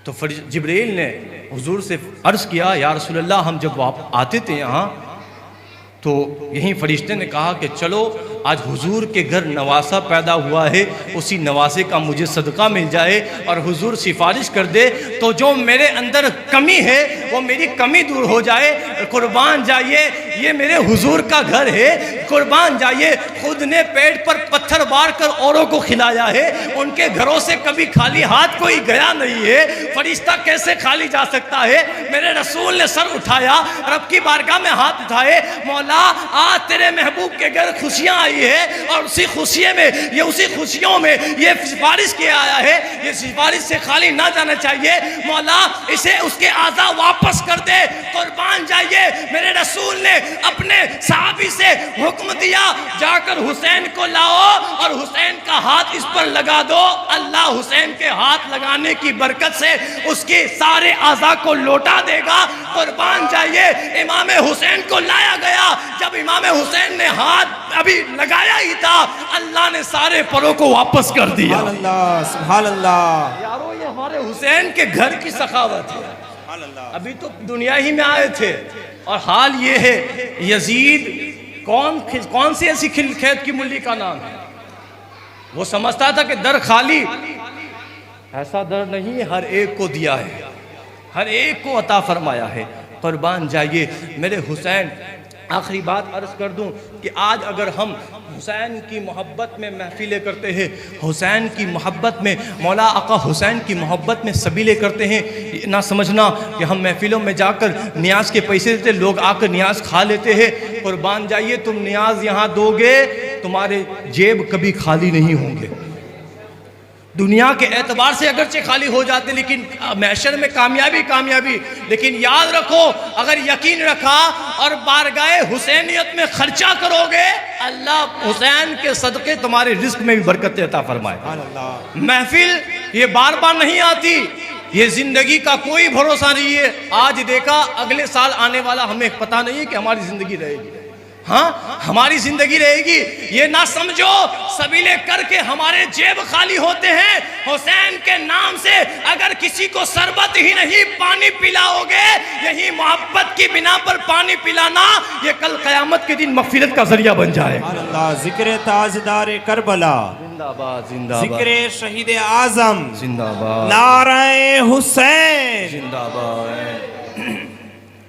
तो जिब्रील ने हुजूर से अर्ज किया या रसूल अल्लाह, हम जब आते थे यहाँ तो यहीं फरिश्ते ने कहा कि चलो आज हुजूर के घर नवासा पैदा हुआ है, उसी नवासे का मुझे सदका मिल जाए और हुजूर सिफारिश कर दे तो जो मेरे अंदर कमी है वो मेरी कमी दूर हो जाए। कुर्बान जाइए, ये मेरे हुजूर का घर है, कुर्बान जाइए। खुद ने पेट पर पत्थर मार कर औरों को खिलाया है, उनके घरों से कभी खाली हाथ कोई गया नहीं है, फरिश्ता कैसे खाली जा सकता है? मेरे रसूल ने सर उठाया, रब की बारगाह में हाथ उठाए, मौला आज तेरे महबूब के घर खुशियां आई है और उसी खुशियों में उसी खुशियों में ये सिफारिश किया आया है, ये सिफारिश से खाली ना जाना चाहिए। मौला इसे उसके आज़ा वापस कर दे, कुर्बान जाइए। मेरे रसूल ने अपने साहबी से हुक्म दिया जाकर हुसैन को लाओ और हुसैन का हाथ इस पर लगा दो, अल्लाह हुसैन के हाथ लगाने की बरकत से उसके सारे आज़ा को लौटा देगा। कुर्बान जाइए। इमाम हुसैन को लाया गया, जब इमाम हुसैन ने हाथ अभी लगाया ही था, अल्लाह ने सारे परों को वापस कर दिया। सुभान अल्लाह। यारो ये हमारे हुसैन के घर की सखावत है। अभी तो दुनिया ही में आए थे और हाल ये है, यजीद कौन सी ऐसी खेत की मुल्ली का नाम है? वो समझता था कि दर खाली, ऐसा दर नहीं, हर एक को दिया है, हर एक को अता फरमाया है। कुर्बान जाइए मेरे हुसैन। आखिरी बात अर्ज कर दूं कि आज अगर हम हुसैन की मोहब्बत में महफिलें करते हैं, हुसैन की मोहब्बत में, मौला आका हुसैन की मोहब्बत में सबीले करते हैं, ना समझना कि हम महफिलों में जाकर न्याज के पैसे देते, लोग आकर न्याज खा लेते हैं। कुर्बान जाइए, तुम न्याज यहाँ दोगे, तुम्हारे जेब कभी खाली नहीं होंगे। दुनिया के एतबार से अगरचे खाली हो जाते, लेकिन महशर में कामयाबी। लेकिन याद रखो, अगर यकीन रखा और बारगाहे हुसैनियत में खर्चा करोगे, अल्लाह हुसैन के सदके तुम्हारे रिस्क में भी बरकत अता फरमाए। महफिल ये बार बार नहीं आती, ये जिंदगी का कोई भरोसा नहीं है। आज देखा, अगले साल आने वाला हमें पता नहीं है कि हमारी जिंदगी रहेगी। हाँ, हमारी जिंदगी रहेगी, ये ना समझो सबीले करके हमारे जेब खाली होते हैं। हुसैन के नाम से अगर किसी को शरबत ही नहीं पानी पिलाओगे, यही मोहब्बत की बिना पर पानी पिलाना, ये कल क़यामत के दिन मग़फ़िरत का जरिया बन जाए। अल्लाह, ज़िक्र ताजदार करबला जिंदाबाद, जिंदाबाद। ज़िक्र शहीद आज़म जिंदाबाद। नाराए हुसैन जिंदाबाद।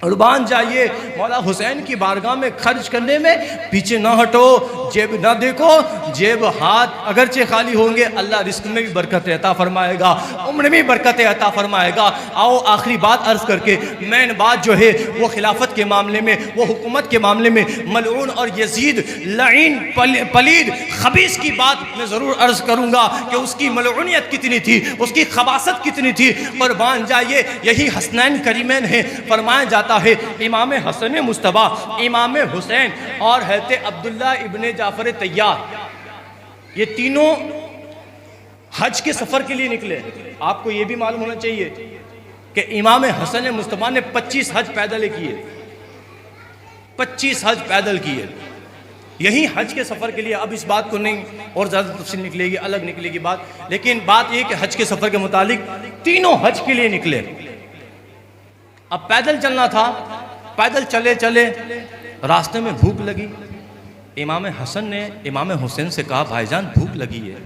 कुर्बान जाइए। मौला हुसैन की बारगाह में खर्च करने में पीछे ना हटो, जेब ना देखो, जेब हाथ अगरचे खाली होंगे, अल्लाह रिस्क में भी बरकत अता फरमाएगा, उम्र में भी बरकत अता फरमाएगा। आओ आखिरी बात अर्ज करके, मैन बात जो है वो खिलाफत के मामले में, वो हुकूमत के मामले में, मलऊन और यजीद लईन पलीद खबीस की बात मैं ज़रूर अर्ज करूँगा कि उसकी मलऊनियत कितनी थी, उसकी खबासत कितनी थी। कुर्बान जाइए, यही हसनैन करीमैन है। फरमाया जाता है इमाम हसन मुस्तफा, इमाम हुसैन और हज़रत अब्दुल्ला इब्ने जाफर तैयार, ये तीनों हज के सफ़र के लिए निकले। आपको ये भी मालूम होना चाहिए कि इमाम हसन मुस्तफा ने 25 हज पैदल किए, 25 हज पैदल किए, यही हज के सफ़र के लिए। अब इस बात को नहीं और ज़्यादा तफसील निकलेगी, अलग निकलेगी बात, लेकिन बात ये कि हज के सफ़र के मुतालिक तीनों हज के लिए निकले। अब पैदल चलना था, पैदल चले चले रास्ते में भूख लगी। इमाम हसन ने इमाम हुसैन से कहा, भाईजान भूख लगी है,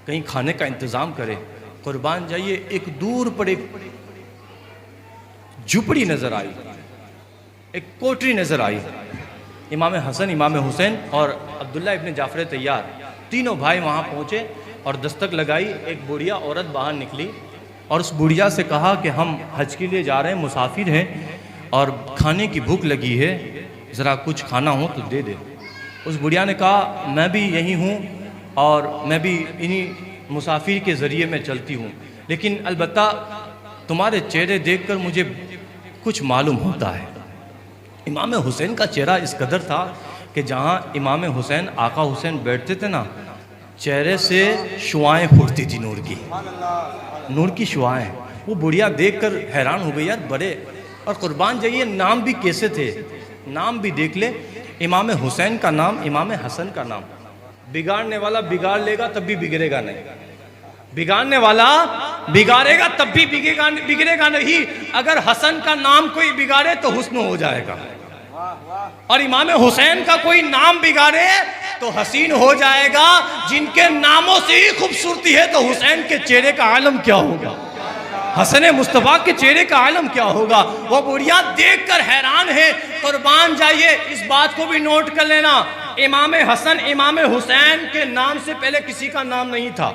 कहीं खाने का इंतज़ाम करे। कुर्बान जाइए, एक दूर पर एक झुपड़ी नज़र आई, एक कोठरी नज़र आई। इमाम हसन, इमाम हुसैन और अब्दुल्ला इब्ने जाफर तैयार, तीनों भाई वहाँ पहुँचे। और दस्तक लगाई। एक बुढ़िया औरत बाहर निकली और उस बुढ़िया से कहा कि हम हज के लिए जा रहे हैं, मुसाफिर हैं और खाने की भूख लगी है, ज़रा कुछ खाना हो तो दे दे। उस बुढ़िया ने कहा मैं भी यहीं हूँ और मैं भी इन्हीं मुसाफिर के ज़रिए मैं चलती हूँ, लेकिन अलबत्ता तुम्हारे चेहरे देखकर मुझे कुछ मालूम होता है। इमाम हुसैन का चेहरा इस कदर था कि जहाँ इमाम हुसैन आका हुसैन बैठते थे ना, चेहरे से शुआएँ फूटती थी, नूर की शुआएँ। वो बुढ़िया देखकर हैरान हो गई, यार बड़े, और कुर्बान जाइए नाम भी कैसे थे, नाम भी देख ले। इमाम हुसैन का नाम, इमाम हसन का नाम। बिगाड़ने वाला बिगाड़ लेगा तब भी बिगड़ेगा नहीं, बिगाड़ने वाला बिगाड़ेगा तब भी बिगड़ेगा नहीं। अगर हसन का नाम कोई बिगाड़े तो हुस्न हो जाएगा, और इमाम हुसैन का कोई नाम बिगाड़े तो हसीन हो जाएगा। जिनके नामों से ही खूबसूरती है तो हुसैन के चेहरे का आलम क्या होगा, हसन मुस्तफ़ा के चेहरे का आलम क्या होगा। वो बुढ़िया देखकर हैरान है। कुर्बान जाइए, इस बात को भी नोट कर लेना, इमाम हसन इमाम हुसैन के नाम से पहले किसी का नाम नहीं था।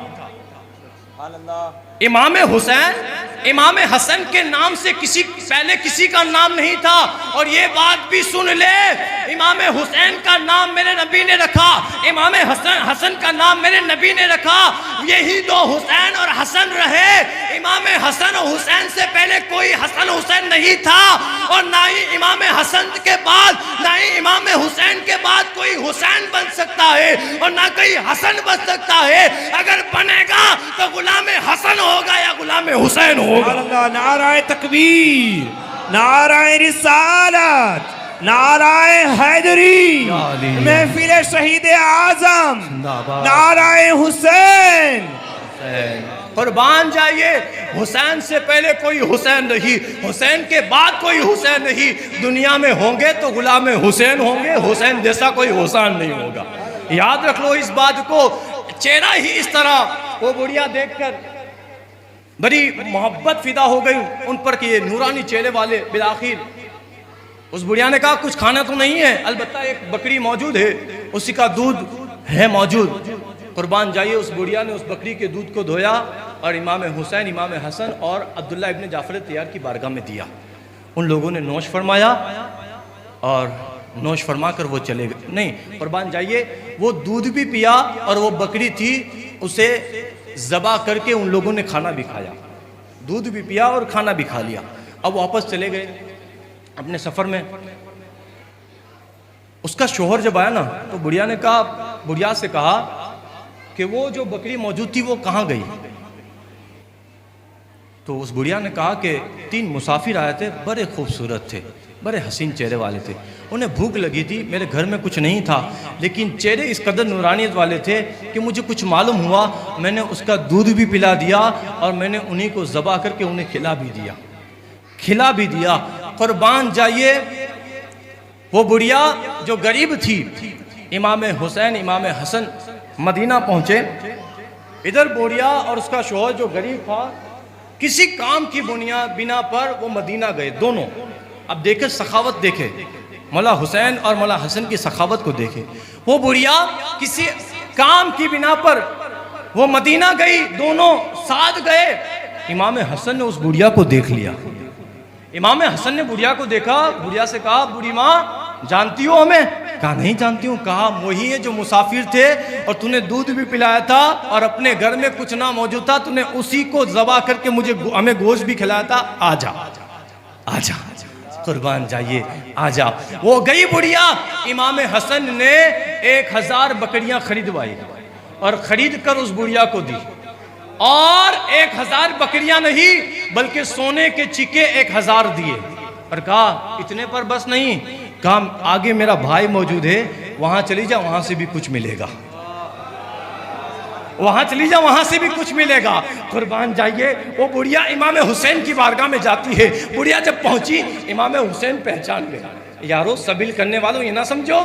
इमाम हुसैन इमाम हसन के नाम से पहले किसी का नाम नहीं था। और ये बात भी सुन ले, इमाम हुसैन का नाम मेरे नबी ने रखा, इमाम हसन का नाम मेरे नबी ने रखा। यही दो हुसैन और हसन रहे। इमाम हसन और हुसैन से पहले कोई हसन हुसैन नहीं था, और ना ही इमाम हसन के बाद, ना ही इमाम हुसैन के बाद कोई हुसैन बन सकता है, और ना कोई हसन बन सकता है। अगर बनेगा तो गुलाम हसन होगा या गुलाम हुसैन होगा। नाराए तकबीर, नाराए रिसालत, नाराए हैदरी, महफिल शहीद आजम, नाराए हुसैन। कुर्बान जाइए, हुसैन से पहले कोई हुसैन नहीं, हुसैन के बाद कोई हुसैन नहीं। दुनिया में होंगे तो गुलाम हुसैन होंगे, हुसैन जैसा कोई हुसैन नहीं होगा। याद रख लो इस बात को। चेहरा ही इस तरह, वो बुढ़िया देखकर बड़ी मोहब्बत फिदा हो गई उन पर कि ये नूरानी चेहरे वाले। बिलाखिर उस बुढ़िया ने कहा कुछ खाना तो नहीं है, अलबत्ता एक बकरी मौजूद है, उसी का दूध है मौजूद। कुर्बान जाइए, उस बुढ़िया ने उस बकरी के दूध को धोया और इमाम हुसैन, इमाम हसन और अब्दुल्ला इब्न जाफर तैयार की बारगाह में दिया। उन लोगों ने नोश फरमाया और नोश फरमा कर वो चले गए। नहीं, कुर्बान जाइए, वो दूध भी पिया और वो बकरी थी उसे ज़बा करके उन लोगों ने खाना भी खाया, दूध भी पिया और खाना भी खा लिया। अब वापस चले गए अपने सफ़र में। उसका शोहर जब आया ना तो बुढ़िया से कहा कि वो जो बकरी मौजूद थी वो कहाँ गई। तो उस बुढ़िया ने कहा कि 3 मुसाफिर आए थे, बड़े खूबसूरत थे, बड़े हसीन चेहरे वाले थे, उन्हें भूख लगी थी, मेरे घर में कुछ नहीं था, लेकिन चेहरे इस कदर नूरानियत वाले थे कि मुझे कुछ मालूम हुआ, मैंने उसका दूध भी पिला दिया और मैंने उन्हीं को ज़बा करके उन्हें खिला भी दिया। कुर्बान जाइए, वो बुढ़िया जो गरीब थी, इमाम हुसैन इमाम हसन मदीना पहुँचे। इधर बुढ़िया और उसका शोहर जो गरीब था, किसी काम की बिना पर वो मदीना गए दोनों। अब देखे सखावत, देखे मौला हुसैन और मौला हसन की सखावत को देखे। वो बुढ़िया किसी काम की बिना पर वो मदीना गई, दोनों साथ गए। इमाम हसन ने उस बुढ़िया को देख लिया। इमाम हसन ने बुढ़िया को देखा, बुढ़िया से कहा बूढ़ी माँ जानती हो हमें? कहा नहीं जानती हूँ। कहा वही है जो मुसाफिर थे और तूने दूध भी पिलाया था और अपने घर में कुछ ना मौजूद था, तूने उसी को ज़बा करके हमें गोश्त भी खिलाया था। आजा आजा, कुर्बान जाइए, आजा। वो गई बुढ़िया। इमाम हसन ने 1000 बकरियां खरीदवाई और खरीद कर उस बुढ़िया को दी। और 1000 बकरियां नहीं बल्कि सोने के चिके 1000 दिए और कहा इतने पर बस नहीं, कहा आगे मेरा भाई मौजूद है, वहां चली जा, वहां से भी कुछ मिलेगा, वहां चली जा, वहां से भी कुछ मिलेगा। कुर्बान जाइए, वो बुढ़िया इमाम हुसैन की बारगाह में जाती है। बुढ़िया जब पहुंची, इमाम हुसैन पहचान गया। यारो सबिल करने वालों, ये ना समझो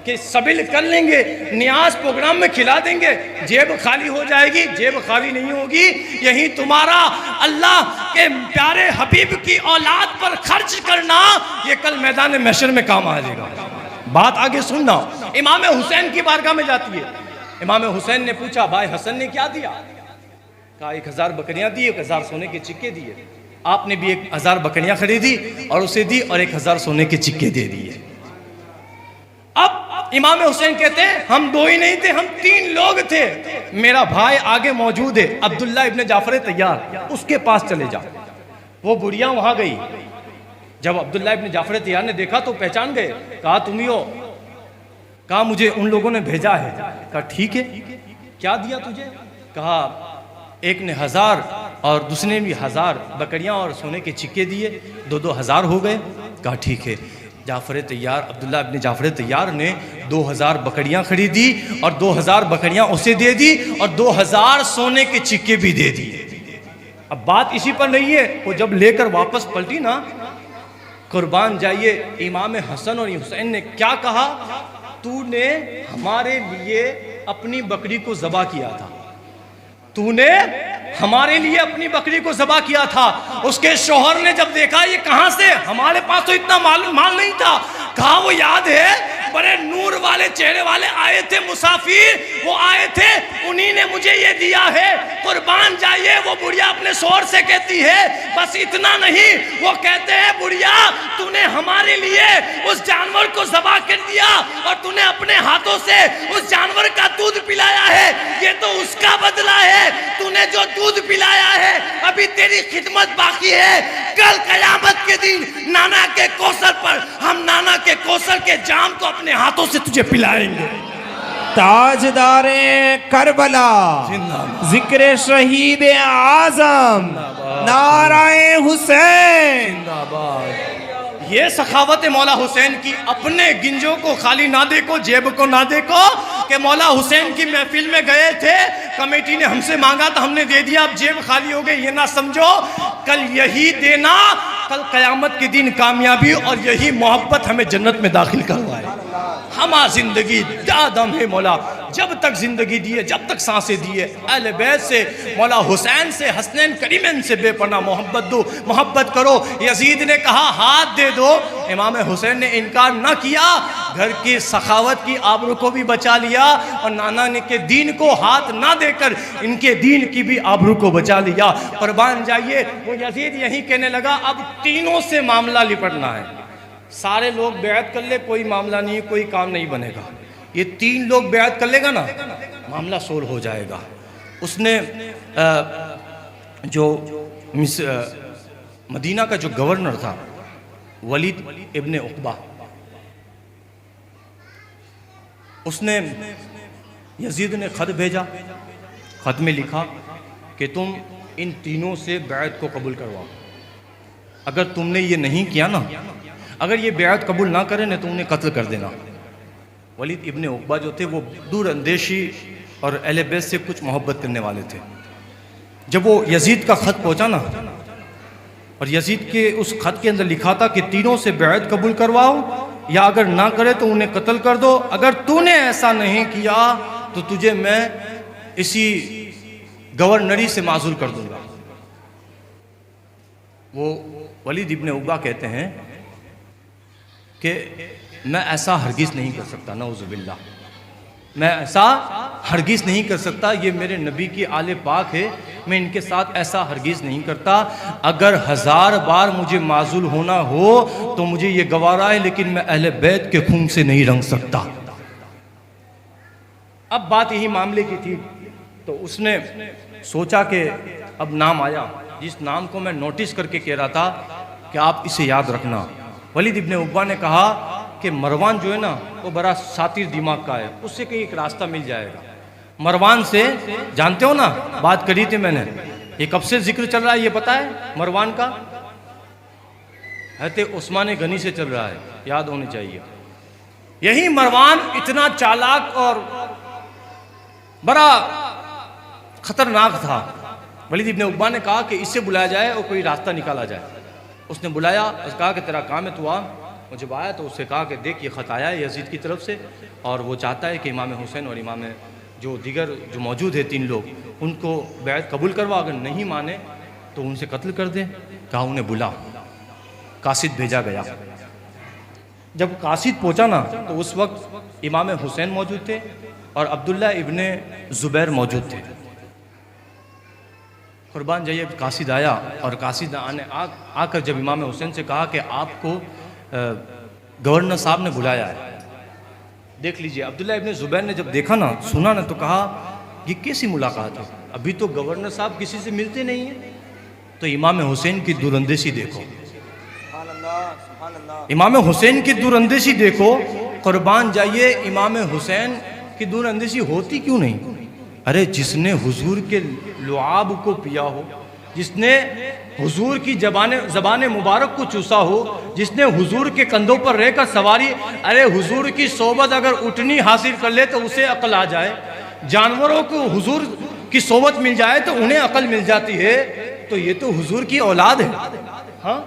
कि सबिल कर लेंगे, नियाज प्रोग्राम में खिला देंगे, जेब खाली हो जाएगी, जेब खाली नहीं होगी। यही तुम्हारा अल्लाह के प्यारे हबीब की औलाद पर खर्च करना, ये कल मैदान महशर में काम आ जाएगा। बात आगे सुनना। इमाम हुसैन की बारगाह में जाती है। इमाम हुसैन ने पूछा भाई हसन ने क्या दिया? कहा 1000 बकरियां दी, 1000 सोने के सिक्के दिए। आपने भी 1000 बकरियां खरीदी और उसे दी और 1000 सोने के सिक्के दे दिए। अब इमाम हुसैन कहते हैं हम 2 ही नहीं थे, हम 3 लोग थे। मेरा भाई आगे मौजूद है, अब्दुल्ला इब्ने जाफर तैयार, उसके पास चले जा। वो बुढ़िया वहां गई। जब अब्दुल्ला इब्ने जाफर तैयार ने देखा तो पहचान गए। कहा तुम ही हो? कहा मुझे उन लोगों ने भेजा है। कहा ठीक है, क्या दिया तुझे? कहा एक ने 1000 और दूसरे ने भी 1000 बकरियां और सोने के सिक्के दिए, 2-2 हज़ार हो गए। कहा ठीक है। जाफर तैयार, अब्दुल्ला इब्ने जाफर तैयार ने 2000 बकरियां खरीदी और 2000 बकरियां उसे दे दी और 2000 सोने के सिक्के भी दे दिए। अब बात इसी पर नहीं है, वो जब लेकर वापस पलटी ना, कुर्बान जाइए, इमाम हसन और हुसैन ने क्या कहा? तूने हमारे लिए अपनी बकरी को ज़बा किया था, तूने हमारे लिए अपनी बकरी को ज़बा किया था। उसके शौहर ने जब देखा ये कहां से, हमारे पास तो इतना माल नहीं था। कहा वो याद है बड़े नूर वाले चेहरे वाले आए थे मुसाफिर, वो आए थे, उन्हीं ने मुझे ये दिया है। कुर्बान जाइए, वो बुढ़िया अपने शौहर से कहती है बस इतना नहीं, वो कहते हैं बुढ़िया तूने हमारे लिए उस जानवर को ज़बा कर दिया और तूने अपने हाथों से उस जानवर का दूध पिलाया है, ये तो उसका बदला है। तूने जो दूध पिलाया है अभी तेरी खिदमत बाकी है। कल कयामत के दिन नाना के कौसर पर हम नाना के कौसर के जाम को अपने हाथों से तुझे पिलाएंगे। ताजदारे करबला, जिक्र शहीद आजम, नाराए हुसैन। ये सखावत मौला हुसैन की, अपने गिंजों को खाली ना देखो, जेब को ना देखो कि मौला हुसैन की महफिल में गए थे, कमेटी ने हमसे मांगा था हमने दे दिया, अब जेब खाली हो गई, ये ना समझो। कल यही देना, कल कयामत के दिन कामयाबी और यही मोहब्बत हमें जन्नत में दाखिल करवाए। हमा जिंदगी दादम है मौला, जब तक जिंदगी दिए, जब तक सांसें दिए, अहले बैत से, मौला हुसैन से, हसनैन करीमैन से बेपनाह मोहब्बत दो, मोहब्बत करो। यजीद ने कहा हाथ दे दो, इमाम हुसैन ने इनकार न किया, घर की सखावत की आबरू को भी बचा लिया और नाना ने के दीन को हाथ ना देकर इनके दीन की भी आबरू को बचा लिया। कुर्बान जाइए, वो यजीद यही कहने लगा अब तीनों से मामला लिपटना है। सारे लोग बैत कर ले, कोई मामला नहीं, कोई काम नहीं बनेगा। ये 3 लोग बैत कर लेगा ना, मामला सोल्व हो जाएगा। उसने जो मदीना का जो गवर्नर था वलीद इब्ने उक़बा, उसने यजीद ने ख़त भेजा। ख़त में लिखा कि तुम इन तीनों से बैत को कबूल करवाओ। अगर तुमने ये नहीं किया ना, अगर ये बैत कबूल ना करें ना तो उन्हें कत्ल कर देना। वलीद इब्ने उक़बा जो थे वो दूर अंदेशी और अहले बैत से कुछ मोहब्बत करने वाले थे। जब वो यजीद का ख़त पहुँचा ना, और यजीद के उस ख़त के अंदर लिखा था कि तीनों से बैत कबूल करवाओ या अगर ना करे तो उन्हें कत्ल कर दो। अगर तूने ऐसा नहीं किया तो तुझे मैं इसी गवर्नरी से माजूल कर दूंगा। वो वलीद इब्ने उक़बा कहते हैं कि मैं ऐसा हरगिज़ नहीं कर सकता, नऊज़ुबिल्लाह, मैं ऐसा हरगिज़ नहीं कर सकता। ये मेरे नबी की आले पाक है, मैं इनके साथ ऐसा हरगिज़ नहीं करता। अगर 1000 बार मुझे माजूल होना हो तो मुझे ये गवारा है, लेकिन मैं अहले बैत के खून से नहीं रंग सकता। अब बात यही मामले की थी, तो उसने सोचा कि अब नाम आया, जिस नाम को मैं नोटिस करके कह रहा था कि आप इसे याद रखना। वलीद इब्ने उक़बा ने कहा कि मरवान जो है ना वो बड़ा शातिर दिमाग का है, उससे कहीं एक रास्ता मिल जाएगा। मरवान से जानते हो ना, बात करी थी मैंने, ये कब से जिक्र चल रहा है ये पता है? मरवान का हज़रत उस्मान गनी से चल रहा है, याद होनी चाहिए। यही मरवान इतना चालाक और बड़ा खतरनाक था। वलीद इब्ने उक़बा ने कहा कि इससे बुलाया जाए और कोई रास्ता निकाला जाए। उसने बुलाया, उसने कहा कि तेरा काम है तू आ। वो जब आया तो उससे कहा कि देख ये ख़त आया है यजीद की तरफ से और वो चाहता है कि इमाम हुसैन और इमाम जो दीगर जो मौजूद है 3 लोग, उनको बैत कबूल करवा, अगर नहीं माने तो उनसे कत्ल कर दे। कहा उन्हें बुला। कासिद भेजा गया। जब कासिद पहुंचा ना तो उस वक्त इमाम हुसैन मौजूद थे, और अब्दुल्ला इब्ने ज़ुबैर मौजूद थे। कुर्बान जाइए, कासिद आया और कासिद आकर जब इमाम हुसैन से कहा कि आपको गवर्नर साहब ने बुलाया है, देख लीजिए। अब्दुल्ला इब्ने ज़ुबैर ने जब देखा ना, सुना ना, तो कहा ये कैसी मुलाकात है, अभी तो गवर्नर साहब किसी से मिलते नहीं हैं। तो इमाम हुसैन की दूरअंदेशी देखो, इमाम हुसैन की दूरअंदेशी देखो। कुर्बान जाइए, इमाम हुसैन की दूरअंदेशी होती क्यों नहीं? अरे जिसने हुजूर के लुआब को पिया हो, जिसने हुजूर की ज़बान मुबारक को चूसा हो, जिसने हुजूर के कंधों पर रहकर सवारी, अरे हुजूर की सोबत अगर उठनी हासिल कर ले तो उसे अकल आ जाए। जानवरों को हुजूर की सोबत मिल जाए तो उन्हें अकल मिल जाती है। तो ये तो हुजूर की औलाद है। हाँ,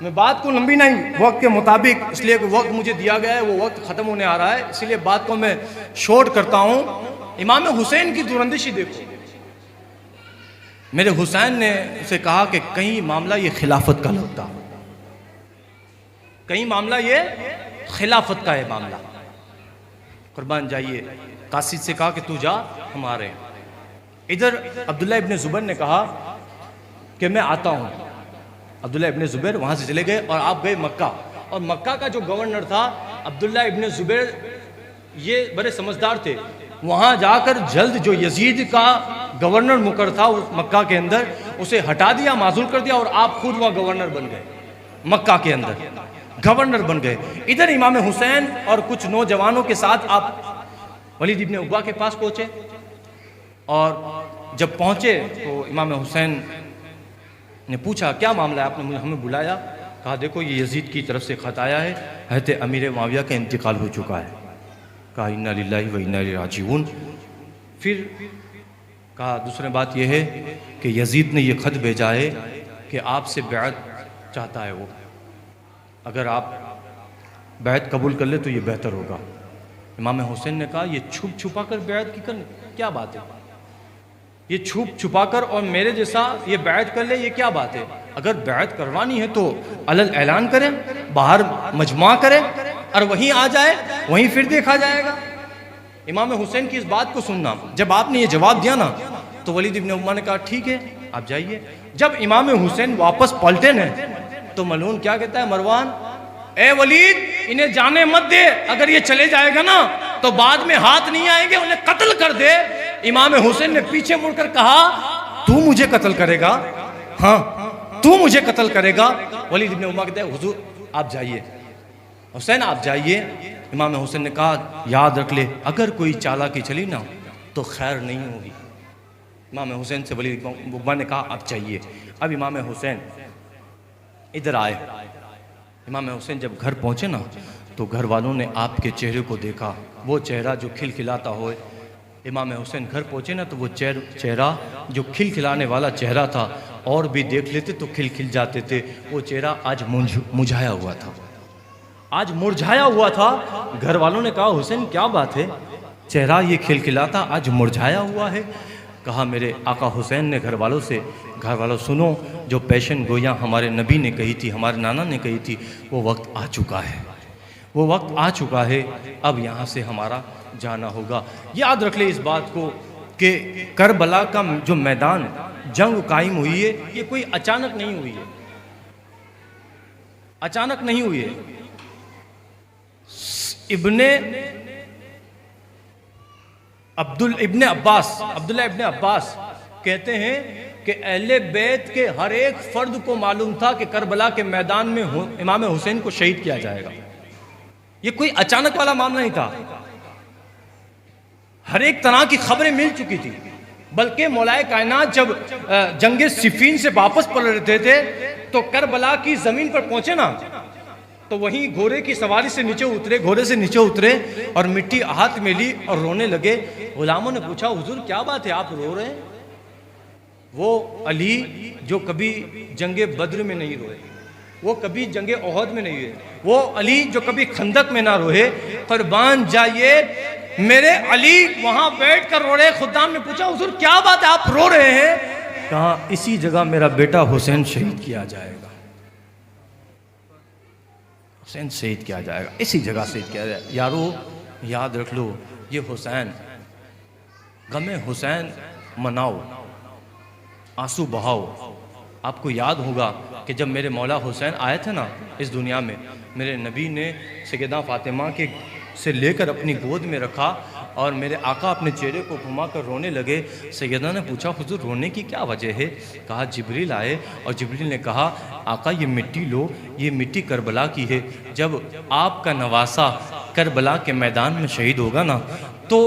मैं बात को लंबी नहीं, वक्त के मुताबिक, इसलिए वक्त मुझे दिया गया है, वो वक्त ख़त्म होने आ रहा है, इसलिए बात को मैं शॉर्ट करता हूँ। इमाम हुसैन की दूरअंदेशी देखो। मेरे हुसैन ने उसे कहा कि कहीं मामला ये खिलाफत का लगता, कहीं मामला ये खिलाफत का है मामला। कुर्बान जाइए, कासिद से कहा कि तू जा, हम आ रहे हैं। इधर अब्दुल्ला इब्ने ज़ुबैर ने कहा कि मैं आता हूँ। अब्दुल्ला इब्ने ज़ुबैर वहाँ से चले गए और आप गए मक्का। और मक्का का जो गवर्नर था अब्दुल्ला इब्ने ज़ुबैर, ये बड़े समझदार थे। वहाँ जाकर जल्द जो यजीद का गवर्नर मुकर था उस मक्का के अंदर, उसे हटा दिया, माजूल कर दिया, और आप खुद वहाँ गवर्नर बन गए। मक्का के अंदर गवर्नर बन गए। इधर इमाम हुसैन और कुछ नौजवानों के साथ आप वलीद इब्ने उक़बा के पास पहुँचे। और जब पहुँचे तो इमाम हुसैन ने पूछा क्या मामला है, आपने हमें बुलाया? कहा देखो ये यजीद की तरफ से ख़त आया है, हज़रत अमीर मुआविया का इंतकाल हो चुका है। कहा इन्ना लिल्लाहि व इन्ना इलैहि राजिऊन। फिर कहा दूसरी बात यह है कि यजीद ने यह ख़त भेजा है कि आपसे बैत चाहता है वो, अगर आप बैत कबूल कर ले तो ये बेहतर होगा। इमाम हुसैन ने कहा ये छुप छुपा कर बैत की कर क्या बात है, ये छुप छुपा कर और मेरे जैसा ये बैत कर ले, ये क्या बात है? अगर बैत करवानी है तो अलल ऐलान करें, बाहर मजमा करें और वहीं आ जाए, वहीं फिर देखा जाएगा। इमाम हुसैन की इस बात को सुनना, जब आपने ये जवाब दिया ना तो वलीद इब्ने उक़बा ने कहा ठीक है आप जाइए। जब इमाम हुसैन वापस पलटे न तो मलून क्या कहता है, मरवान ए वलीद इन्हें जाने मत दे, अगर ये चले जाएगा ना तो बाद में हाथ नहीं आएंगे, उन्हें कत्ल कर दे। इमाम हुसैन ने पीछे मुड़कर कहा तू मुझे कत्ल करेगा? हाँ तू मुझे कत्ल करेगा। वलीद इब्ने उक़बा कहते हैं हुजूर आप जाइए, हुसैन आप जाइए। इमाम हुसैन ने कहा याद रख ले अगर कोई चालाकी चली ना तो खैर नहीं होगी। इमाम हुसैन से वलीद इब्ने उक़बा ने कहा आप चाहिए। अब इमाम हुसैन इधर आए। इमाम हुसैन जब घर पहुँचे ना तो घर वालों ने आपके चेहरे को देखा, वो चेहरा जो खिलखिलाता हो। इमाम हुसैन घर पहुँचे ना तो वो चेहरा जो खिलखिलाने वाला चेहरा था, और भी देख लेते तो खिलखिल जाते थे, वो चेहरा आज मुरझाया हुआ था, आज मुरझाया हुआ था। घर वालों ने कहा हुसैन क्या बात है, चेहरा ये खिलखिलाता आज मुरझाया हुआ है। कहा मेरे आका हुसैन ने घर वालों सुनो, जो पेशन गोया हमारे नबी ने कही थी, हमारे नाना ने कही थी, वो वक्त आ चुका है, वो वक्त आ चुका है, अब यहाँ से हमारा जाना होगा। याद रख ले इस बात को कि करबला का जो मैदान जंग कायम हुई है ये कोई अचानक नहीं हुई है, अचानक नहीं हुई है। अब्दुल्ला इब्ने अब्बास कहते हैं कि अहले बैत के हर एक फर्द को मालूम था कि करबला के मैदान में इमाम हुसैन को शहीद किया जाएगा। ये कोई अचानक वाला मामला नहीं था, हर एक तरह की खबरें मिल चुकी थी। बल्कि मौलाए कायनात जब जंगे सिफीन से वापस पलट रहे थे तो करबला की जमीन पर पहुंचे ना तो वहीं घोड़े की सवारी से नीचे उतरे, घोड़े से नीचे उतरे और मिट्टी हाथ में ली और रोने लगे। गुलामों ने पूछा हुजूर क्या बात है आप रो रहे हैं? वो अली जो कभी जंगे बद्र में नहीं रोए, वो कभी जंगे ओहद में नहीं हुए, वो अली जो कभी खंदक में ना रोए। कुर्बान जाइए मेरे अली वहां बैठ कर रो रहे। खुदाम ने पूछा हुजूर क्या बात है आप रो रहे हैं? कहा इसी जगह मेरा बेटा हुसैन शहीद किया जाएगा, हुसैन शहीद किया जाएगा, इसी जगह शहीद किया जाएगा। यारो याद रख लो ये हुसैन, गमे हुसैन मनाओ, आंसू बहाओ। आपको याद होगा कि जब मेरे मौला हुसैन आए थे ना इस दुनिया में, मेरे नबी ने सैयदा फातिमा के से लेकर अपनी गोद में रखा और मेरे आका अपने चेहरे को घुमाकर रोने लगे। सैयदा ने पूछा, हुजूर रोने की क्या वजह है? कहा, जिब्रील आए और जिब्रील ने कहा, आका ये मिट्टी लो, ये मिट्टी करबला की है। जब आपका नवासा करबला के मैदान में शहीद होगा ना, तो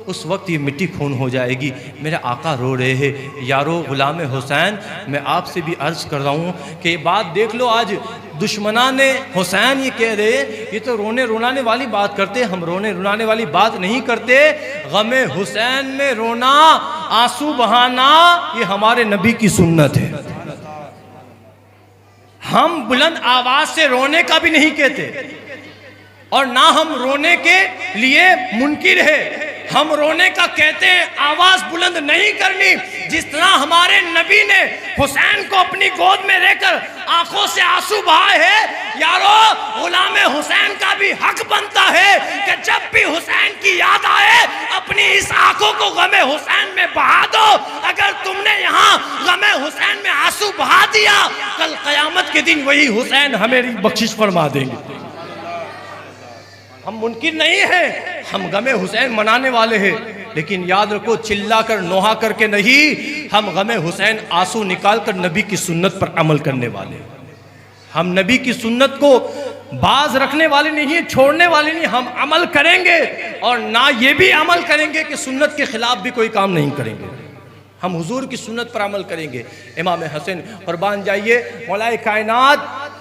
उस वक्त ये मिट्टी खून हो जाएगी। मेरे आका रो रहे हैं। यारो गुलाम हुसैन, मैं आपसे भी अर्ज कर रहा हूँ कि ये बात देख लो, आज दुश्मना ने हुसैन ये कह रहे, ये तो रोने रुलाने वाली बात करते, हम रोने रुलाने वाली बात नहीं करते। गमे हुसैन में रोना, आंसू बहाना, ये हमारे नबी की सुन्नत है। हम बुलंद आवाज से रोने का भी नहीं कहते और ना हम रोने के लिए मुनकिर है। हम रोने का कहते हैं, आवाज बुलंद नहीं करनी। जिस तरह हमारे नबी ने हुसैन को अपनी गोद में लेकर आंखों से आंसू बहाए हैं, यारो गुलाम हुसैन का भी हक बनता है कि जब भी हुसैन की याद आए अपनी इस आंखों को गमे हुसैन में बहा दो। अगर तुमने यहाँ गमे हुसैन में आंसू बहा दिया, कल कयामत के दिन वही हुसैन हमें बख्शिश फरमा देंगे। हम मुनकिर नहीं है, हम गमे हुसैन मनाने वाले हैं, लेकिन याद रखो, चिल्ला कर नोहा करके नहीं, हम गमे हुसैन आंसू निकाल कर नबी की सुन्नत पर अमल करने वाले। हम नबी की सुन्नत को बाज रखने वाले नहीं, छोड़ने वाले नहीं, हम अमल करेंगे और ना ये भी अमल करेंगे कि सुन्नत के खिलाफ भी कोई काम नहीं करेंगे। हम हुजूर की सुन्नत पर अमल करेंगे। इमाम हसन कुर्बान जाइए, मौलाए कायनात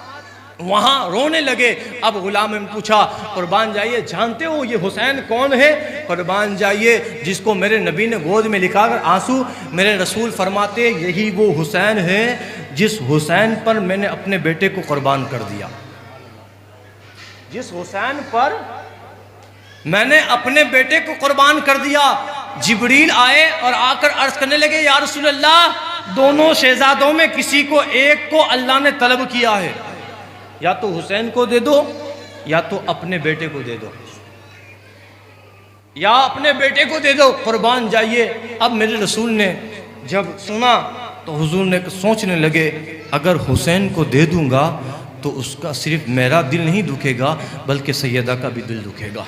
वहाँ रोने लगे। अब गुलाम ने पूछा, कुर्बान जाइए जानते हो ये हुसैन कौन है? कुर्बान जाइए जिसको मेरे नबी ने गोद में लिखाकर आंसू, मेरे रसूल फरमाते यही वो हुसैन है जिस हुसैन पर मैंने अपने बेटे को कुर्बान कर दिया। जिस हुसैन पर मैंने अपने बेटे को कुर्बान कर दिया। जिब्रील आए और आकर अर्ज करने लगे, या रसूल अल्लाह, दोनों शहजादों में किसी को एक को अल्लाह ने तलब किया है, या तो हुसैन को दे दो या तो अपने बेटे को दे दो, या अपने बेटे को दे दो। कुर्बान जाइए। अब मेरे रसूल ने जब सुना तो हुजूर ने सोचने लगे, अगर हुसैन को दे दूंगा तो उसका सिर्फ मेरा दिल नहीं दुखेगा बल्कि सैयदा का भी दिल दुखेगा।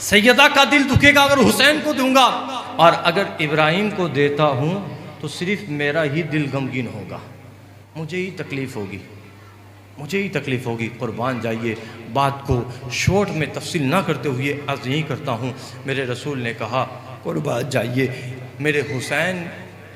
सैयदा का दिल दुखेगा अगर हुसैन को दूंगा, और अगर इब्राहिम को देता हूँ तो सिर्फ मेरा ही दिल गमगीन होगा, मुझे ही तकलीफ़ होगी, मुझे ही तकलीफ़ होगी। कुर्बान जाइए। बात को शॉर्ट में तफसील ना करते हुए अर्ज़ यही करता हूँ, मेरे रसूल ने कहा, कुर्बान जाइए, मेरे हुसैन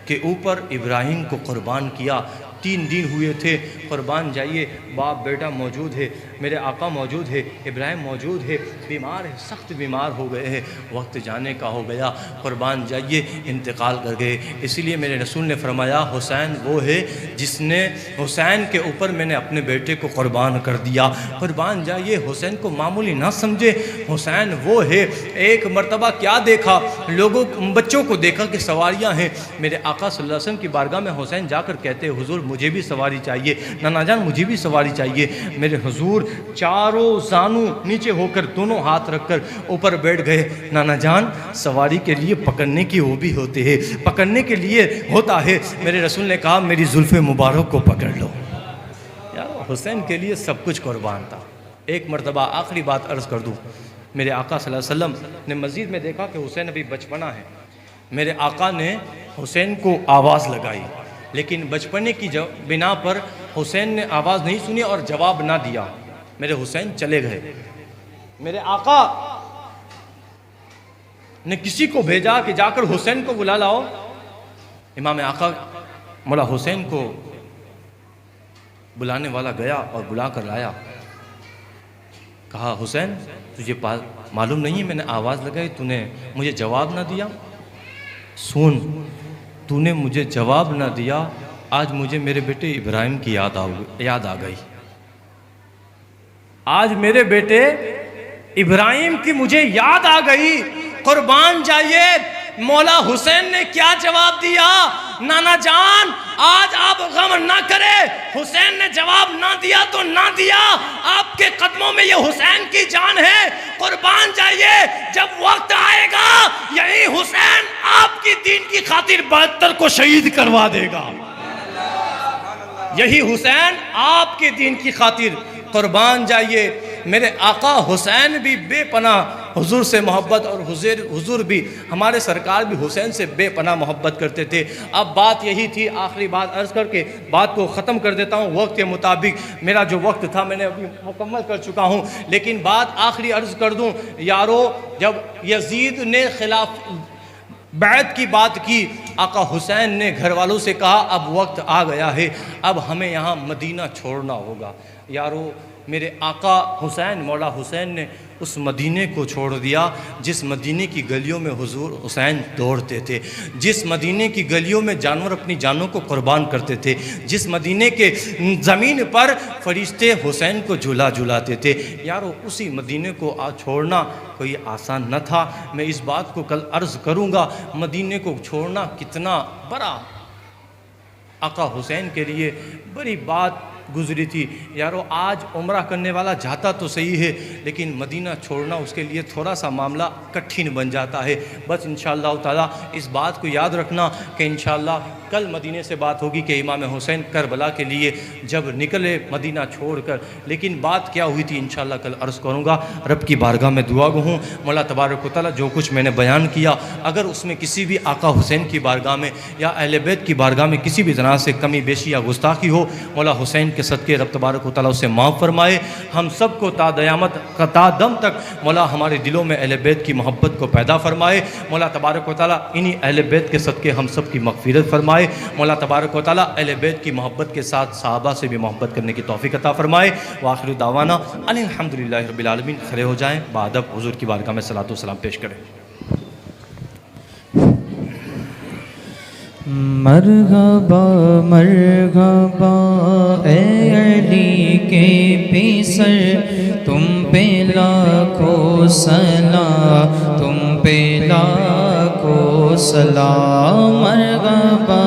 के ऊपर इब्राहिम को कुर्बान किया, 3 दिन हुए थे। कुर्बान जाइए, बाप बेटा मौजूद है, मेरे आका मौजूद है, इब्राहिम मौजूद है, बीमार है, सख्त बीमार हो गए हैं, वक्त जाने का हो गया। कुर्बान जाइए, इंतकाल कर गए। इसीलिए मेरे रसूल ने फरमाया, हुसैन वो है जिसने, हुसैन के ऊपर मैंने अपने बेटे को कुर्बान कर दिया। कुर्बान जाइए, हुसैन को मामूली ना समझे, हुसैन वो है। एक मरतबा क्या देखा, लोगों बच्चों को देखा कि सवारियाँ हैं। मेरे आका सल्लल्लाहु अलैहि वसल्लम की बारगाह में हुसैन जाकर कहते, हुजूर मुझे भी सवारी चाहिए, नाना जान मुझे भी सवारी चाहिए। मेरे हुजूर चारों जानू नीचे होकर दोनों हाथ रखकर ऊपर बैठ गए। नाना जान, सवारी के लिए पकड़ने की वो भी होते हैं, पकड़ने के लिए होता है। मेरे रसूल ने कहा, मेरी जुल्फ़े मुबारक को पकड़ लो। यार हुसैन के लिए सब कुछ कुर्बान था। एक मरतबा आखिरी बात अर्ज़ कर दूँ, मेरे आका सल्लल्लाहु अलैहि वसल्लम ने मस्जिद में देखा कि हुसैन अभी बचपना है। मेरे आका ने हुसैन को आवाज़ लगाई, लेकिन बचपने की बिना पर हुसैन ने आवाज़ नहीं सुनी और जवाब ना दिया। मेरे हुसैन चले गए। मेरे आका ने किसी को भेजा कि जाकर हुसैन को बुला लाओ। इमाम आका मौला हुसैन को बुलाने वाला गया और बुला कर लाया। कहा, हुसैन तुझे मालूम नहीं है मैंने आवाज़ लगाई, तूने मुझे जवाब ना दिया। सुन, तूने मुझे जवाब ना दिया, आज मुझे मेरे बेटे इब्राहिम की याद आ गई। आज मेरे बेटे इब्राहिम की मुझे याद आ गई। कुर्बान जाइए, मौला हुसैन ने क्या जवाब दिया, नाना जान आज आप गम ना करें। हुसैन ने जवाब ना दिया तो ना दिया, आपके कदमों में ये हुसैन की जान है। कुर्बान जाइए, जब वक्त आएगा यही हुसैन आपकी दीन की खातिर 72 को शहीद करवा देगा। यही हुसैन आपके दीन की खातिर कुर्बान जाइए। मेरे आका हुसैन भी बेपनाह हुजूर से मोहब्बत, और हुजूर भी, हमारे सरकार भी हुसैन से बेपनाह मोहब्बत करते थे। अब बात यही थी, आखिरी बात अर्ज़ करके बात को ख़त्म कर देता हूँ। वक्त के मुताबिक मेरा जो वक्त था मैंने अभी मुकम्मल कर चुका हूँ, लेकिन बात आखिरी अर्ज़ कर दूँ यारो, जब यजीद ने खिलाफ बैत की बात की, आका हुसैन ने घर वालों से कहा अब वक्त आ गया है, अब हमें यहाँ मदीना छोड़ना होगा। यारो, मेरे आका हुसैन, मौला हुसैन ने उस मदीने को छोड़ दिया जिस मदीने की गलियों में हुजूर हुसैन दौड़ते थे, जिस मदीने की गलियों में जानवर अपनी जानों को कुर्बान करते थे, जिस मदीने के ज़मीन पर फरिश्ते हुसैन को झूला झुलाते थे। यारो, उसी मदीने को छोड़ना कोई आसान न था। मैं इस बात को कल अर्ज़ करूँगा, मदीने को छोड़ना कितना बड़ा आका हुसैन के लिए बड़ी बात गुजरी थी। यारो, आज उम्रा करने वाला जाता तो सही है, लेकिन मदीना छोड़ना उसके लिए थोड़ा सा मामला कठिन बन जाता है। बस इंशाअल्लाह ताला इस बात को याद रखना कि इंशाअल्लाह कल मदीने से बात होगी कि इमाम हुसैन करबला के लिए जब निकले मदीना छोड़कर, लेकिन बात क्या हुई थी इंशाअल्लाह कल अर्ज़ करूँगा। रब की बारगाह में दुआ गो हूँ, मौला तबारक व तआला जो कुछ मैंने बयान किया, अगर उसमें किसी भी आका हुसैन की बारगाह में या अहले बैत की बारगाह में किसी भी तरह से कमी बेशी या गुस्ताखी हो, मौला हुसैन के सदके रब तबारक व तआला उसे माफ़ फरमाए। हम सब को ता दयामत ता दम तक मौला हमारे दिलों में अहले बैत की मोहब्बत को पैदा फरमाए। मौला तबारक व तआला इन्हीं अहले बैत के सदके हम सब की मग़फ़िरत फरमाए। मौला तबारक व तआला अहले बैत की मोहब्बत के साथ सहाबा से भी मोहब्बत करने की तौफ़ीक़ अता फरमाए। व आखिर दावाना अल्हम्दुलिल्लाहि रब्बिल आलमीन। खड़े हो जाएँ, बादब हुज़ूर की बारगाह में सलातो सलाम पेश करें। मरहबा मरहबा ए अली के पीसर, तुम पे लाखों सलाम, तुम पे लाखों सलाम। मरहबा